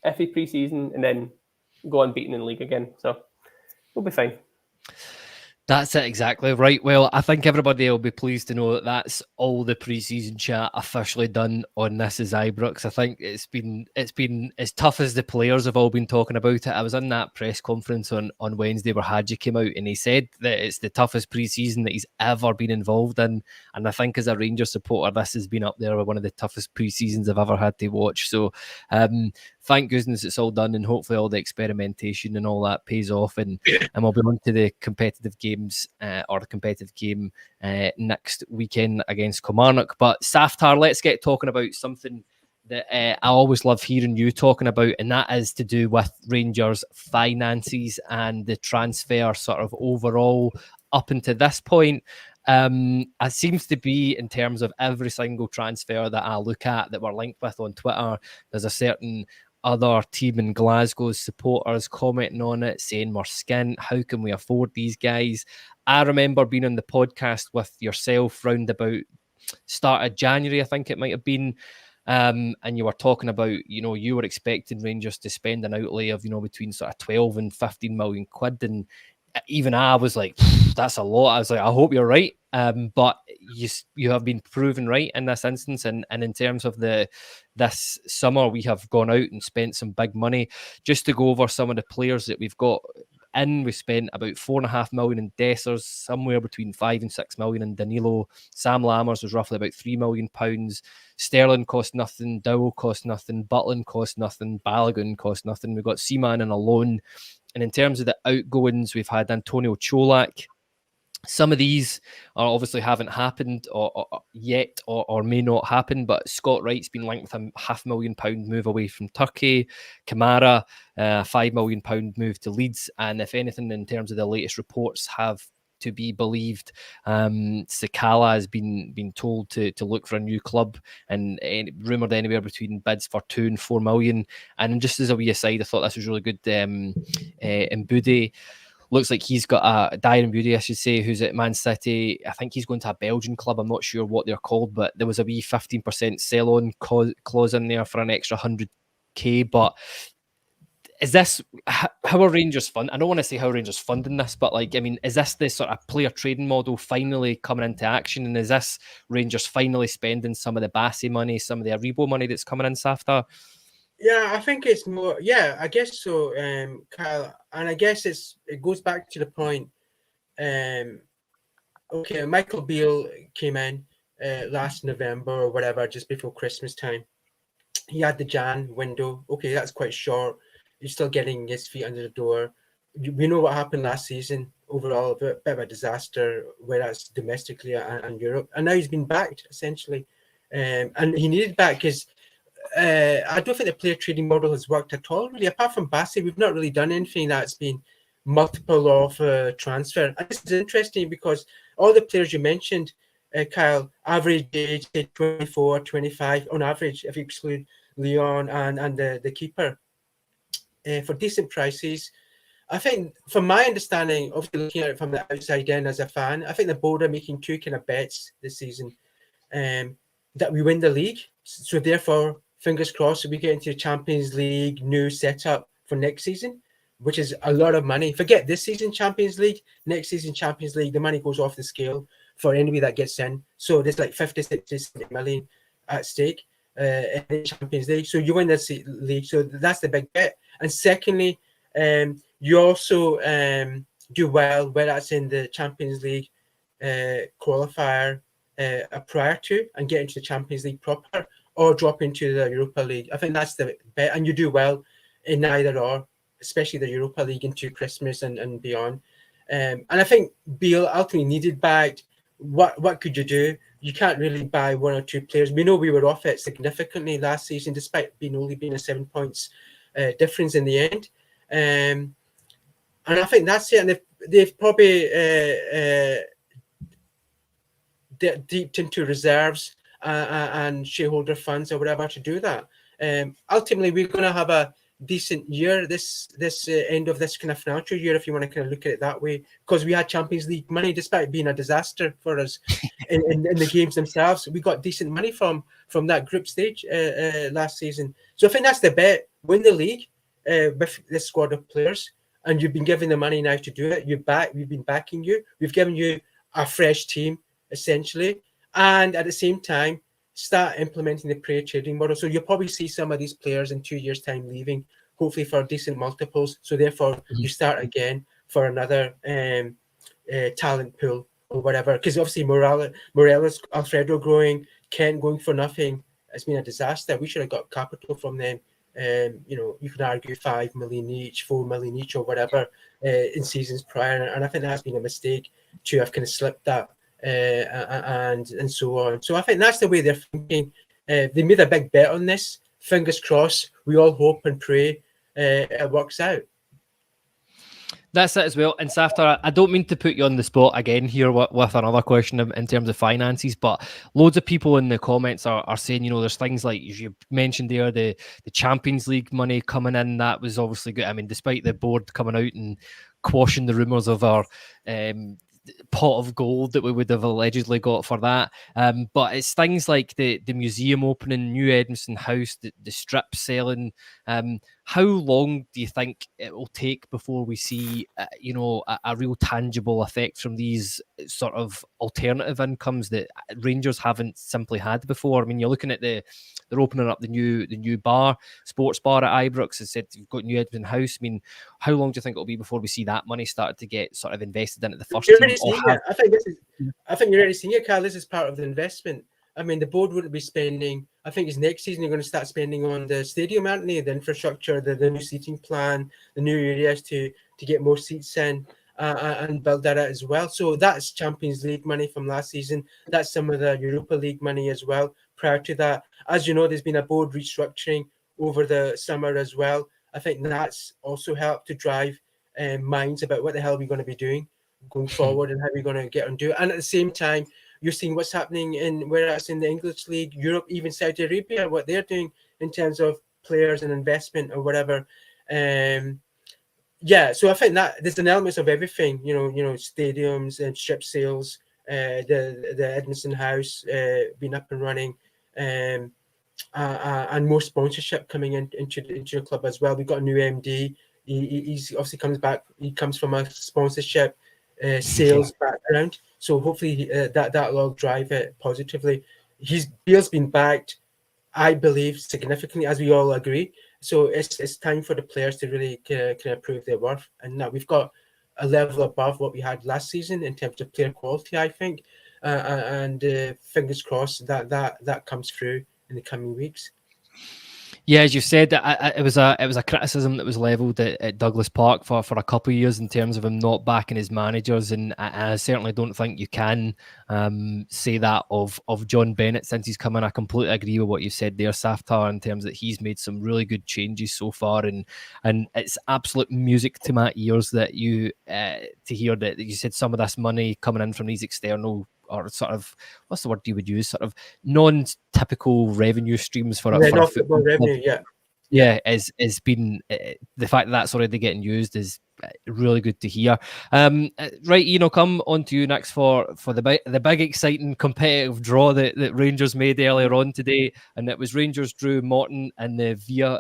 Iffy pre-season and then go unbeaten in the league again. So We'll be fine. That's it, exactly. Right. Well, I think everybody will be pleased to know that that's all the pre-season chat officially done on This Is Ibrox. I think it's been as tough as the players have all been talking about it. I was in that press conference on Wednesday where Hadji came out and he said that it's the toughest pre-season that he's ever been involved in. And I think as a Rangers supporter, this has been up there with one of the toughest pre-seasons I've ever had to watch. So thank goodness it's all done, and hopefully all the experimentation and all that pays off, and we'll be on to the competitive games or the competitive game next weekend against Kilmarnock. But Saftar, let's get talking about something that I always love hearing you talking about, and that is to do with Rangers' finances and the transfer sort of overall up until this point. It seems to be, in terms of every single transfer that I look at that we're linked with on Twitter, there's a certain other team in Glasgow's supporters commenting on it, saying we're skint. How can we afford these guys? I remember being on the podcast with yourself round about start of January, I think it might have been. And you were talking about, you were expecting Rangers to spend an outlay of, between sort of 12 and 15 million quid. And even I was like, that's a lot. I was like, I hope you're right. But you have been proven right in this instance. And in terms of this summer, we have gone out and spent some big money. Just to go over some of the players that we've got in, we spent about 4.5 million in Dessers, somewhere between 5 and 6 million in Danilo. Sam Lammers was roughly about £3 million. Sterling cost nothing. Dowell cost nothing. Butland cost nothing. Balogun cost nothing. We've got Seaman on a loan. And in terms of the outgoings, we've had Antonio Cholak. Some of these are obviously haven't happened yet or may not happen, but Scott Wright's been linked with a £500,000 move away from Turkey. Kamara, £5 million move to Leeds. And if anything, in terms of the latest reports have to be believed, Sakala has been told to look for a new club, and rumoured anywhere between bids for 2 and 4 million. And just as a wee aside, I thought this was really good. Mbudi looks like he's got a Darren Mbudi, I should say, who's at Man City. I think he's going to a Belgian club. I'm not sure what they're called, but there was a wee 15% sell-on clause in there for an extra 100k. But is this how are Rangers fund? I don't want to say how Rangers funding this, but is this the sort of player trading model finally coming into action? And is this Rangers finally spending some of the Bassi money, some of the Aribo money that's coming in, Saftar? Yeah, I think it's more. Yeah, I guess so, Kyle. And I guess it goes back to the point. Okay, Michael Beale came in last November or whatever, just before Christmas time. He had the Jan window. Okay, that's quite short. He's still getting his feet under the door. We know what happened last season. Overall, a bit of a disaster, whereas domestically and Europe. And now he's been backed, essentially. And he needed back because I don't think the player trading model has worked at all, really. Apart from Bassi, we've not really done anything that's been multiple of transfer. And this is interesting because all the players you mentioned, Kyle, average age 24, 25 on average, if you exclude Leon and the keeper, for decent prices. I think, from my understanding, obviously looking at it from the outside in as a fan, I think the board are making 2 kind of bets this season, that we win the league. So therefore, fingers crossed, we get into the Champions League new setup for next season, which is a lot of money. Forget this season Champions League, next season Champions League, the money goes off the scale for anybody that gets in. So there's like 50, 60, 70 million at stake in the Champions League. So you win this league. So that's the big bet. And secondly, you also do well, whether that's in the Champions League qualifier prior to and get into the Champions League proper, or drop into the Europa League. I think that's the bet. And you do well in either or, especially the Europa League into Christmas and beyond. And I think Beale ultimately needed back. What could you do? You can't really buy 1 or 2 players. We know we were off it significantly last season, despite only being a 7 points difference in the end. And I think that's it. And they've probably deeped into reserves and shareholder funds or whatever to do that. Ultimately, we're going to have a decent year this end of this kind of financial year, if you want to kind of look at it that way, because we had Champions League money, despite being a disaster for us in the games themselves. We got decent money from that group stage last season. So I think that's the bet: win the league with this squad of players, and you've been given the money now to do it. We've been backing you. We've given you a fresh team, essentially. And at the same time, start implementing the player trading model. So you'll probably see some of these players in 2 years' time leaving, hopefully for decent multiples. So therefore, you start again for another talent pool or whatever. Because obviously Morelos, Alfredo growing, Ken going for nothing. It's been a disaster. We should have got capital from them. You can argue 5 million each, 4 million each, or whatever in seasons prior, and I think that's been a mistake to have kind of slipped that and so on. So I think that's the way they're thinking. They made a big bet on this. Fingers crossed. We all hope and pray it works out. That's it as well. And Saftar, I don't mean to put you on the spot again here with another question in terms of finances, but loads of people in the comments are saying, there's things like you mentioned there, the Champions League money coming in. That was obviously good. I mean, despite the board coming out and quashing the rumours of our pot of gold that we would have allegedly got for that. But it's things like the museum opening, new Edmondson House, the strip selling. How long do you think it will take before we see, a real tangible effect from these sort of alternative incomes that Rangers haven't simply had before? I mean, you're looking at they're opening up the new sports bar at Ibrox. As said, you've got new Edmondson House. I mean, how long do you think it'll be before we see that money start to get sort of invested into the first team? I think you're already seeing it, Carl. This is part of the investment. I mean, the board wouldn't be spending. I think it's next season you're going to start spending on the stadium, aren't they? The infrastructure, the new seating plan, the new areas to get more seats in and build that out as well. So that's Champions League money from last season. That's some of the Europa League money as well. Prior to that, as you know, there's been a board restructuring over the summer as well. I think that's also helped to drive minds about what the hell we're going to be doing going forward and how we're going to get and do it. And at the same time, you're seeing what's happening in the English League, Europe, even Saudi Arabia, what they're doing in terms of players and investment or whatever. So I think that there's an element of everything, stadiums and strip sales, the Edmondson House being up and running, and more sponsorship coming into the club as well. We've got a new MD. He's obviously comes from a sponsorship sales background. So hopefully that'll all drive it positively. His deal's been backed, I believe, significantly, as we all agree. So it's time for the players to really kind of prove their worth. And now we've got a level above what we had last season in terms of player quality, I think. And fingers crossed that comes through in the coming weeks. Yeah, as you said, it was a criticism that was levelled at Douglas Park for a couple of years in terms of him not backing his managers, and I certainly don't think you can say that of John Bennett since he's come in. I completely agree with what you said there, Saftar, in terms that he's made some really good changes so far, and it's absolute music to my ears that you to hear that you said some of this money coming in from these external, or sort of, what's the word you would use, sort of non-typical revenue streams for a football revenue, has been the fact that that's already getting used is really good to hear. Right, come on to you next for the big exciting competitive draw that Rangers made earlier on today, and it was Rangers drew Morton in the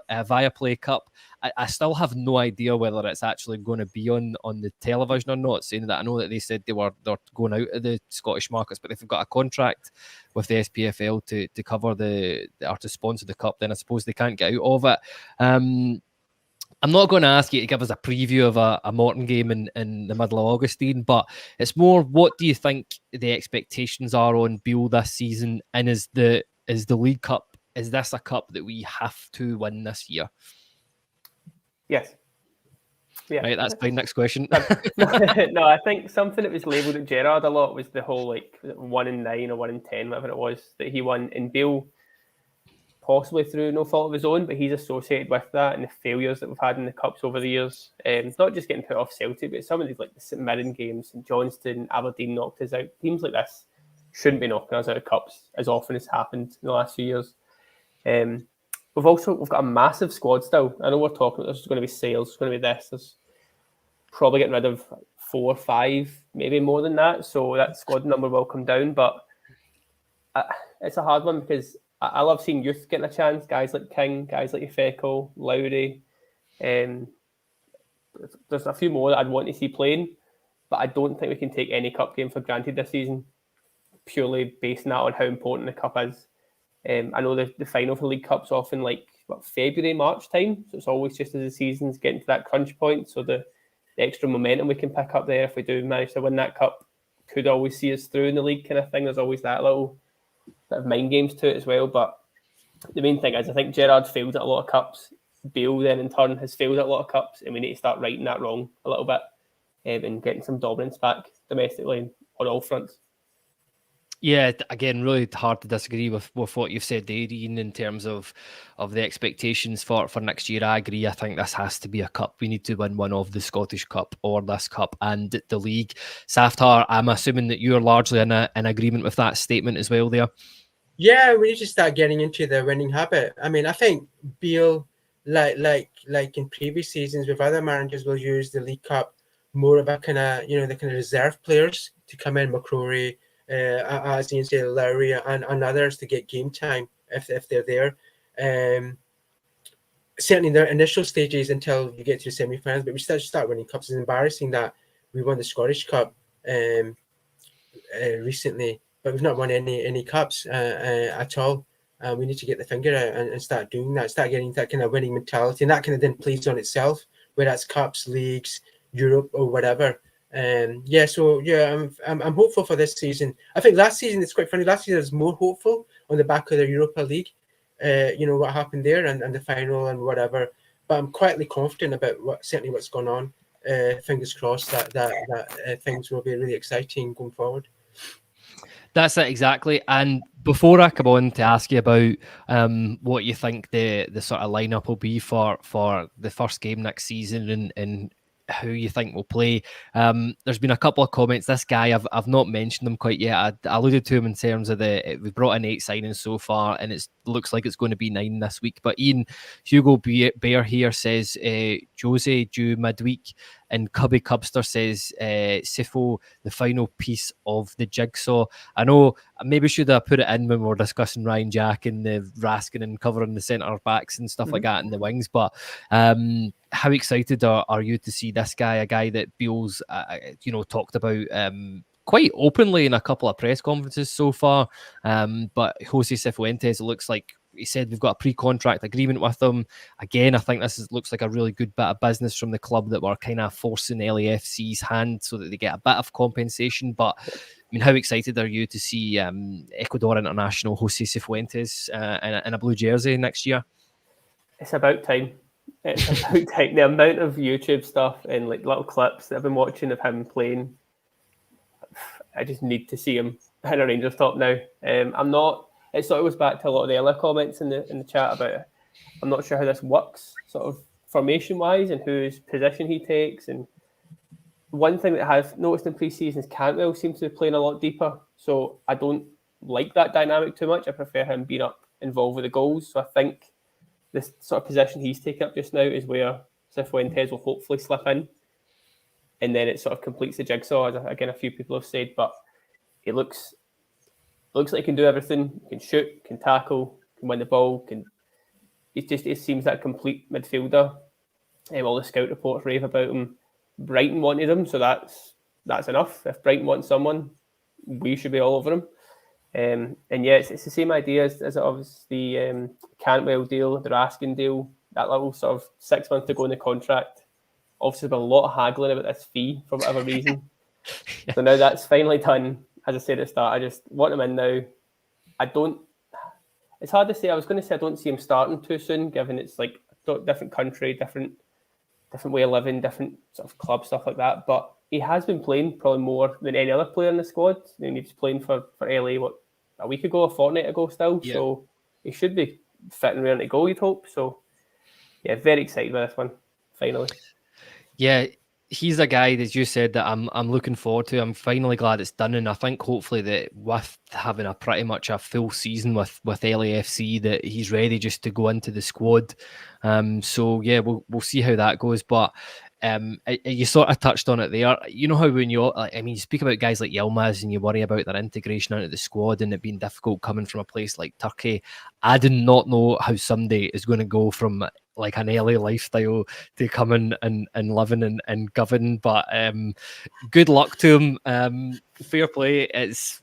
Viaplay Cup. I still have no idea whether it's actually going to be on the television or not, saying that I know that they said they're going out of the Scottish markets, but if they've got a contract with the SPFL to cover or to sponsor the cup, then I suppose they can't get out of it. I'm not going to ask you to give us a preview of a Morton game in the middle of Augustine, but it's more, what do you think the expectations are on Beale this season? And is the League Cup, is this a cup that we have to win this year? Yes. Yeah. Right, that's fine. Next question. No, I think something that was labelled at Gerrard a lot was the whole 1 in 9 or 1 in 10, whatever it was, that he won. And Beale, possibly through no fault of his own, but he's associated with that and the failures that we've had in the cups over the years. Not just getting put off Celtic, but some of these, like the St Mirren games, St Johnstone, Aberdeen knocked us out. Teams like this shouldn't be knocking us out of cups as often as happened in the last few years. We've got a massive squad still. I know we're talking about there's going to be sales, there's going to be this. There's probably getting rid of 4 or 5, maybe more than that. So that squad number will come down. But it's a hard one because I love seeing youth getting a chance. Guys like King, guys like Ifeko, Lowry. there's a few more that I'd want to see playing, but I don't think we can take any cup game for granted this season, purely basing that on how important the cup is. I know the final for the League Cup's often like February, March time, so it's always just as the season's getting to that crunch point. So the extra momentum we can pick up there if we do manage to win that cup could always see us through in the league kind of thing. There's always that little bit of mind games to it as well. But the main thing is I think Gerrard's failed at a lot of cups. Bale then in turn has failed at a lot of cups, and we need to start righting that wrong a little bit and getting some dominance back domestically on all fronts. Yeah, again, really hard to disagree with what you've said there, Ian, in terms of the expectations for next year. I agree. I think this has to be a cup. We need to win one of the Scottish Cup or this cup and the league. Saftar, I'm assuming that you're largely in agreement with that statement as well there. Yeah, we need to start getting into the winning habit. I mean, I think Beale, like in previous seasons with other managers, will use the League Cup more of a kind of, the kind of reserve players to come in, McCrory, as Ian said, Lowry and others to get game time if they're there. Certainly in the initial stages until you get to the semi-finals, but we start winning cups. It's embarrassing that we won the Scottish Cup recently, but we've not won any cups at all. We need to get the finger out and start doing that, start getting that kind of winning mentality, and that kind of then plays on itself, whether that's cups, leagues, Europe, or whatever. I'm hopeful for this season. I think last season, it's quite funny. Last season I was more hopeful on the back of the Europa League. What happened there and the final and whatever. But I'm quietly confident about what's going on. Fingers crossed that things will be really exciting going forward. That's it, exactly. And before I come on to ask you about what you think the sort of lineup will be for the first game next season and who you think will play, there's been a couple of comments. This guy, I've not mentioned him quite yet. I alluded to him in terms of we've brought in 8 signings so far, and it looks like it's going to be 9 this week. But Ian, Hugo Bear here says Jose due midweek, and Cubby Cubster says Sifo, the final piece of the jigsaw. I know I maybe should have put it in when we were discussing Ryan Jack and the Raskin and covering the centre backs and stuff like that in the wings, but how excited are you to see this guy, a guy that Beale's talked about quite openly in a couple of press conferences so far, but Jose Cifuentes, it looks like he said we've got a pre-contract agreement with them. Again, I think this looks like a really good bit of business from the club that were kind of forcing LAFC's hand so that they get a bit of compensation. But I mean, how excited are you to see Ecuador international Jose Cifuentes in a blue jersey next year? It's about time. It's about time. The amount of YouTube stuff and like little clips that I've been watching of him playing, I just need to see him in a Rangers top now. I'm not. It sort of goes back to a lot of the other comments in the chat about it. I'm not sure how this works, sort of formation wise, and whose position he takes. And one thing that I've noticed in pre-season is Cantwell seems to be playing a lot deeper. So I don't like that dynamic too much. I prefer him being involved with the goals. So I think this sort of position he's taking up just now is where Cifuentes will hopefully slip in. And then it sort of completes the jigsaw, as again a few people have said. But it looks like he can do everything. He can shoot, can tackle, can win the ball. It seems that complete midfielder. All the scout reports rave about him. Brighton wanted him, so that's enough. If Brighton wants someone, we should be all over him. And yeah, it's the same idea as it obviously the Cantwell deal, the Raskin deal, that little sort of 6 months to go in the contract. Obviously, there's been a lot of haggling about this fee for whatever reason. So now that's finally done. As I said at the start, I just want him in now. It's hard to say. I was going to say I don't see him starting too soon, given it's like a different country, different way of living, different sort of club, stuff like that. But he has been playing probably more than any other player in the squad. I mean, he was playing for LA, a week ago, a fortnight ago still. Yeah. So he should be fit and ready to go, you'd hope. So yeah, very excited by this one, finally. Yeah, he's a guy, as you said, that I'm looking forward to. I'm finally glad it's done, and I think hopefully that with having a pretty much a full season with LAFC, that he's ready just to go into the squad. So yeah, we'll see how that goes. But you sort of touched on it there. You know how when you speak about guys like Yilmaz and you worry about their integration into the squad and it being difficult coming from a place like Turkey. I do not know how somebody is going to go from like an LA lifestyle to come in and live in and govern. But good luck to him. Fair play. It's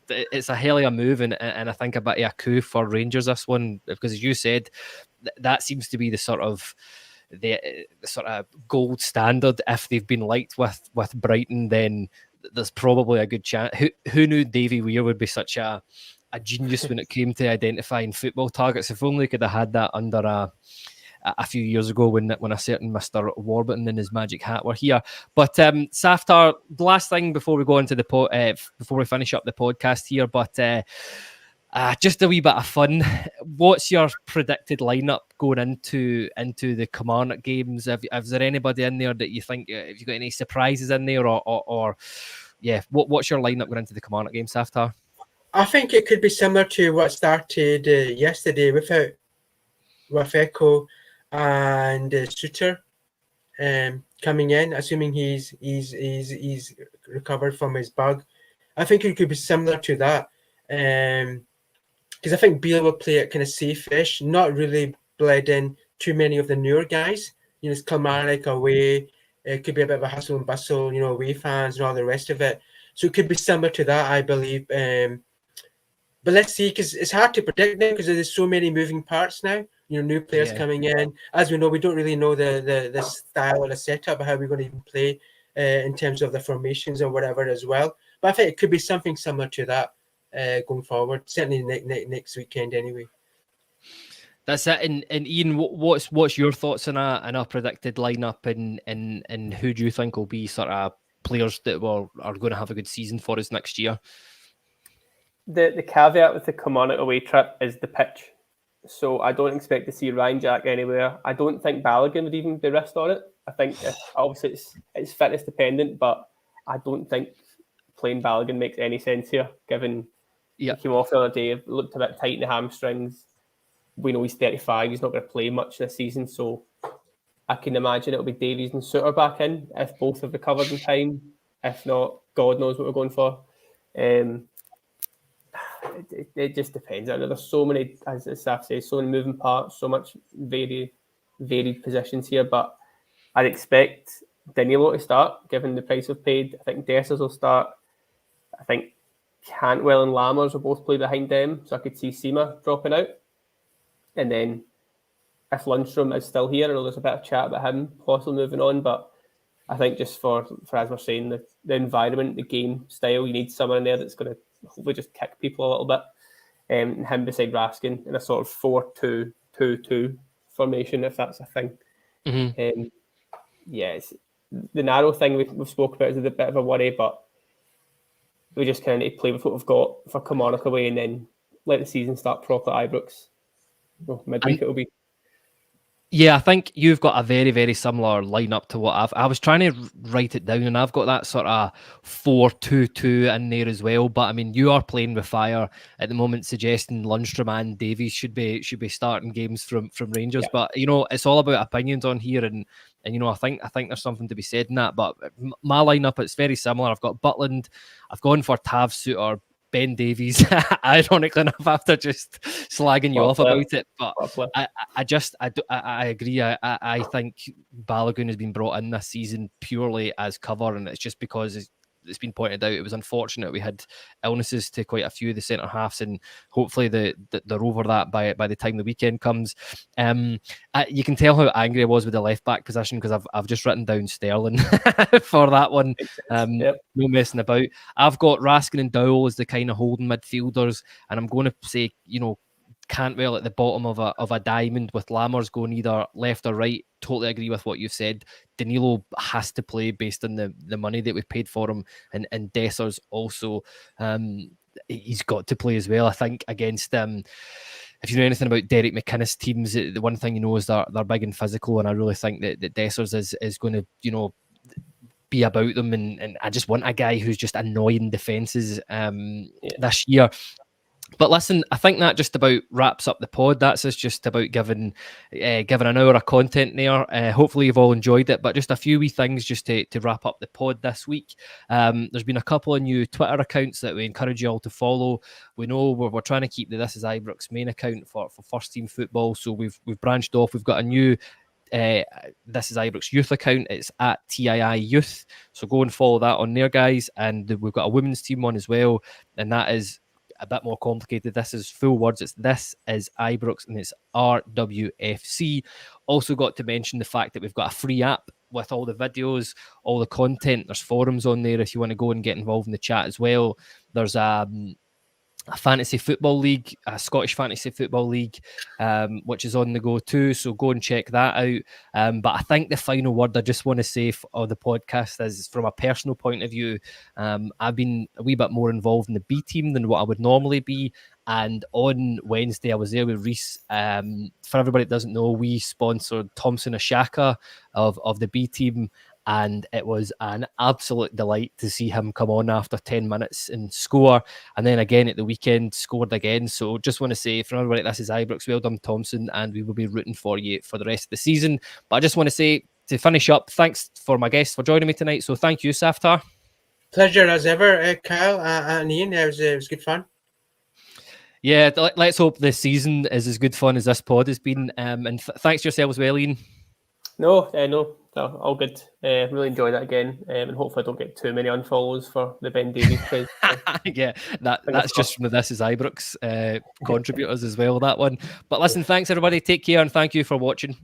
a hell of a move, and I think a bit of a coup for Rangers this one, because as you said, that seems to be the sort of gold standard. If they've been liked with Brighton, then there's probably a good chance. Who knew Davy Weir would be such a genius when it came to identifying football targets? If only could have had that under a few years ago when a certain Mr. Warburton and his magic hat were here. But Saftar, the last thing before we go into the before we finish up the podcast here, but just a wee bit of fun. What's your predicted lineup going into the Kilmarnock games? Is there anybody in there that you think, have you got any surprises in there, or yeah, what's your lineup going into the Kilmarnock game, Saftar? I think it could be similar to what started yesterday with Echo and Suter coming in, assuming he's recovered from his bug. I think it could be similar to that, because I think Beale will play it kind of safe-ish, not really bled in too many of the newer guys. It's Kilmarnock away. It could be a bit of a hustle and bustle, away fans and all the rest of it. So it could be similar to that, I believe. But let's see, because it's hard to predict now because there's so many moving parts now. New players coming in. As we know, we don't really know the style or the setup of how we're going to even play in terms of the formations or whatever as well. But I think it could be something similar to that going forward. Certainly next weekend anyway. That's it. And Ian, what's your thoughts on a predicted lineup, and who do you think will be sort of players that are going to have a good season for us next year? The caveat with the Kilmarnock away trip is the pitch. So I don't expect to see Ryan Jack anywhere. I don't think Balogun would even be risked on it. I think obviously it's fitness dependent, but I don't think playing Balogun makes any sense here, given he came off the other day, looked a bit tight in the hamstrings. We know he's 35, he's not going to play much this season, so I can imagine it'll be Davies and Suter back in if both have recovered in time. If not, God knows what we're going for. It just depends. I know there's so many, as Saf says, so many moving parts, so much varied positions here, but I'd expect Danilo to start, given the price we've paid. I think Dessers will start. I think Cantwell and Lammers will both play behind them, so I could see Sima dropping out. And then if Lundstrom is still here, I know there's a bit of chat about him possibly moving on, but I think just for as we're saying, the environment, the game style, you need someone in there that's going to hopefully just kick people a little bit. And him beside Raskin in a sort of 4-2-2-2 formation, if that's a thing. Mm-hmm. It's the narrow thing we've spoke about is a bit of a worry, but we just kind of need to play with what we've got for Kilmarnock away and then let the season start proper at Ibrox. Midweek it'll be. Yeah, I think you've got a very, very similar lineup to what I was trying to write it down, and I've got that sort of 4-2-2 in there as well. But I mean, you are playing with fire at the moment, suggesting Lundstrom and Davies should be starting games from Rangers. Yeah. But it's all about opinions on here, and I think there's something to be said in that. But my lineup, it's very similar. I've got Butland, I've gone for Tav Suter, Ben Davies, ironically enough, after just slagging you off about it, but I agree. I think Balogun has been brought in this season purely as cover, and it's just because it's been pointed out it was unfortunate we had illnesses to quite a few of the centre halves, and hopefully they're over that by the time the weekend comes. You can tell how angry I was with the left back position because I've just written down Sterling for that one. No messing about. I've got Raskin and Dowell as the kind of holding midfielders, and I'm going to say Cantwell at the bottom of a diamond with Lammers going either left or right. Totally agree with what you've said. Danilo has to play based on the money that we've paid for him, and Dessers also. He's got to play as well. I think against if you know anything about Derek McInnes teams, the one thing you know is they're big and physical, and I really think that Dessers is going to be about them, and I just want a guy who's just annoying defences this year. But listen, I think that just about wraps up the pod. That's us just about giving an hour of content there. Hopefully you've all enjoyed it. But just a few wee things just to wrap up the pod this week. There's been a couple of new Twitter accounts that we encourage you all to follow. We know we're trying to keep This Is Ibrox main account for first team football. So we've branched off. We've got a new This is Ibrox Youth account. It's at TII Youth. So go and follow that on there, guys. And we've got a women's team one as well. And that is a bit more complicated. This is full words. It's This is Ibrox and it's RWFC. Also got to mention the fact that we've got a free app with all the videos, all the content. There's forums on there if you want to go and get involved in the chat as well. There's a fantasy football league, a Scottish fantasy football league, which is on the go too. So go and check that out. But I think the final word I just want to say for the podcast is, from a personal point of view, I've been a wee bit more involved in the B team than what I would normally be. And on Wednesday, I was there with Reese. For everybody that doesn't know, we sponsored Thompson Ashaka of the B team. And it was an absolute delight to see him come on after 10 minutes and score. And then again at the weekend, scored again. So just want to say, for everybody, this is Ibrox. Well done, Thompson. And we will be rooting for you for the rest of the season. But I just want to say, to finish up, thanks for my guests for joining me tonight. So thank you, Saftar. Pleasure as ever, Kyle and Ian. It was good fun. Yeah, let's hope this season is as good fun as this pod has been. And thanks to yourself as well, Ian. No, all good. Really enjoyed it again, and hopefully I don't get too many unfollows for the Ben Davies quiz. Yeah, that's just from the This is Ibrox contributors as well, that one. But listen, thanks everybody. Take care and thank you for watching.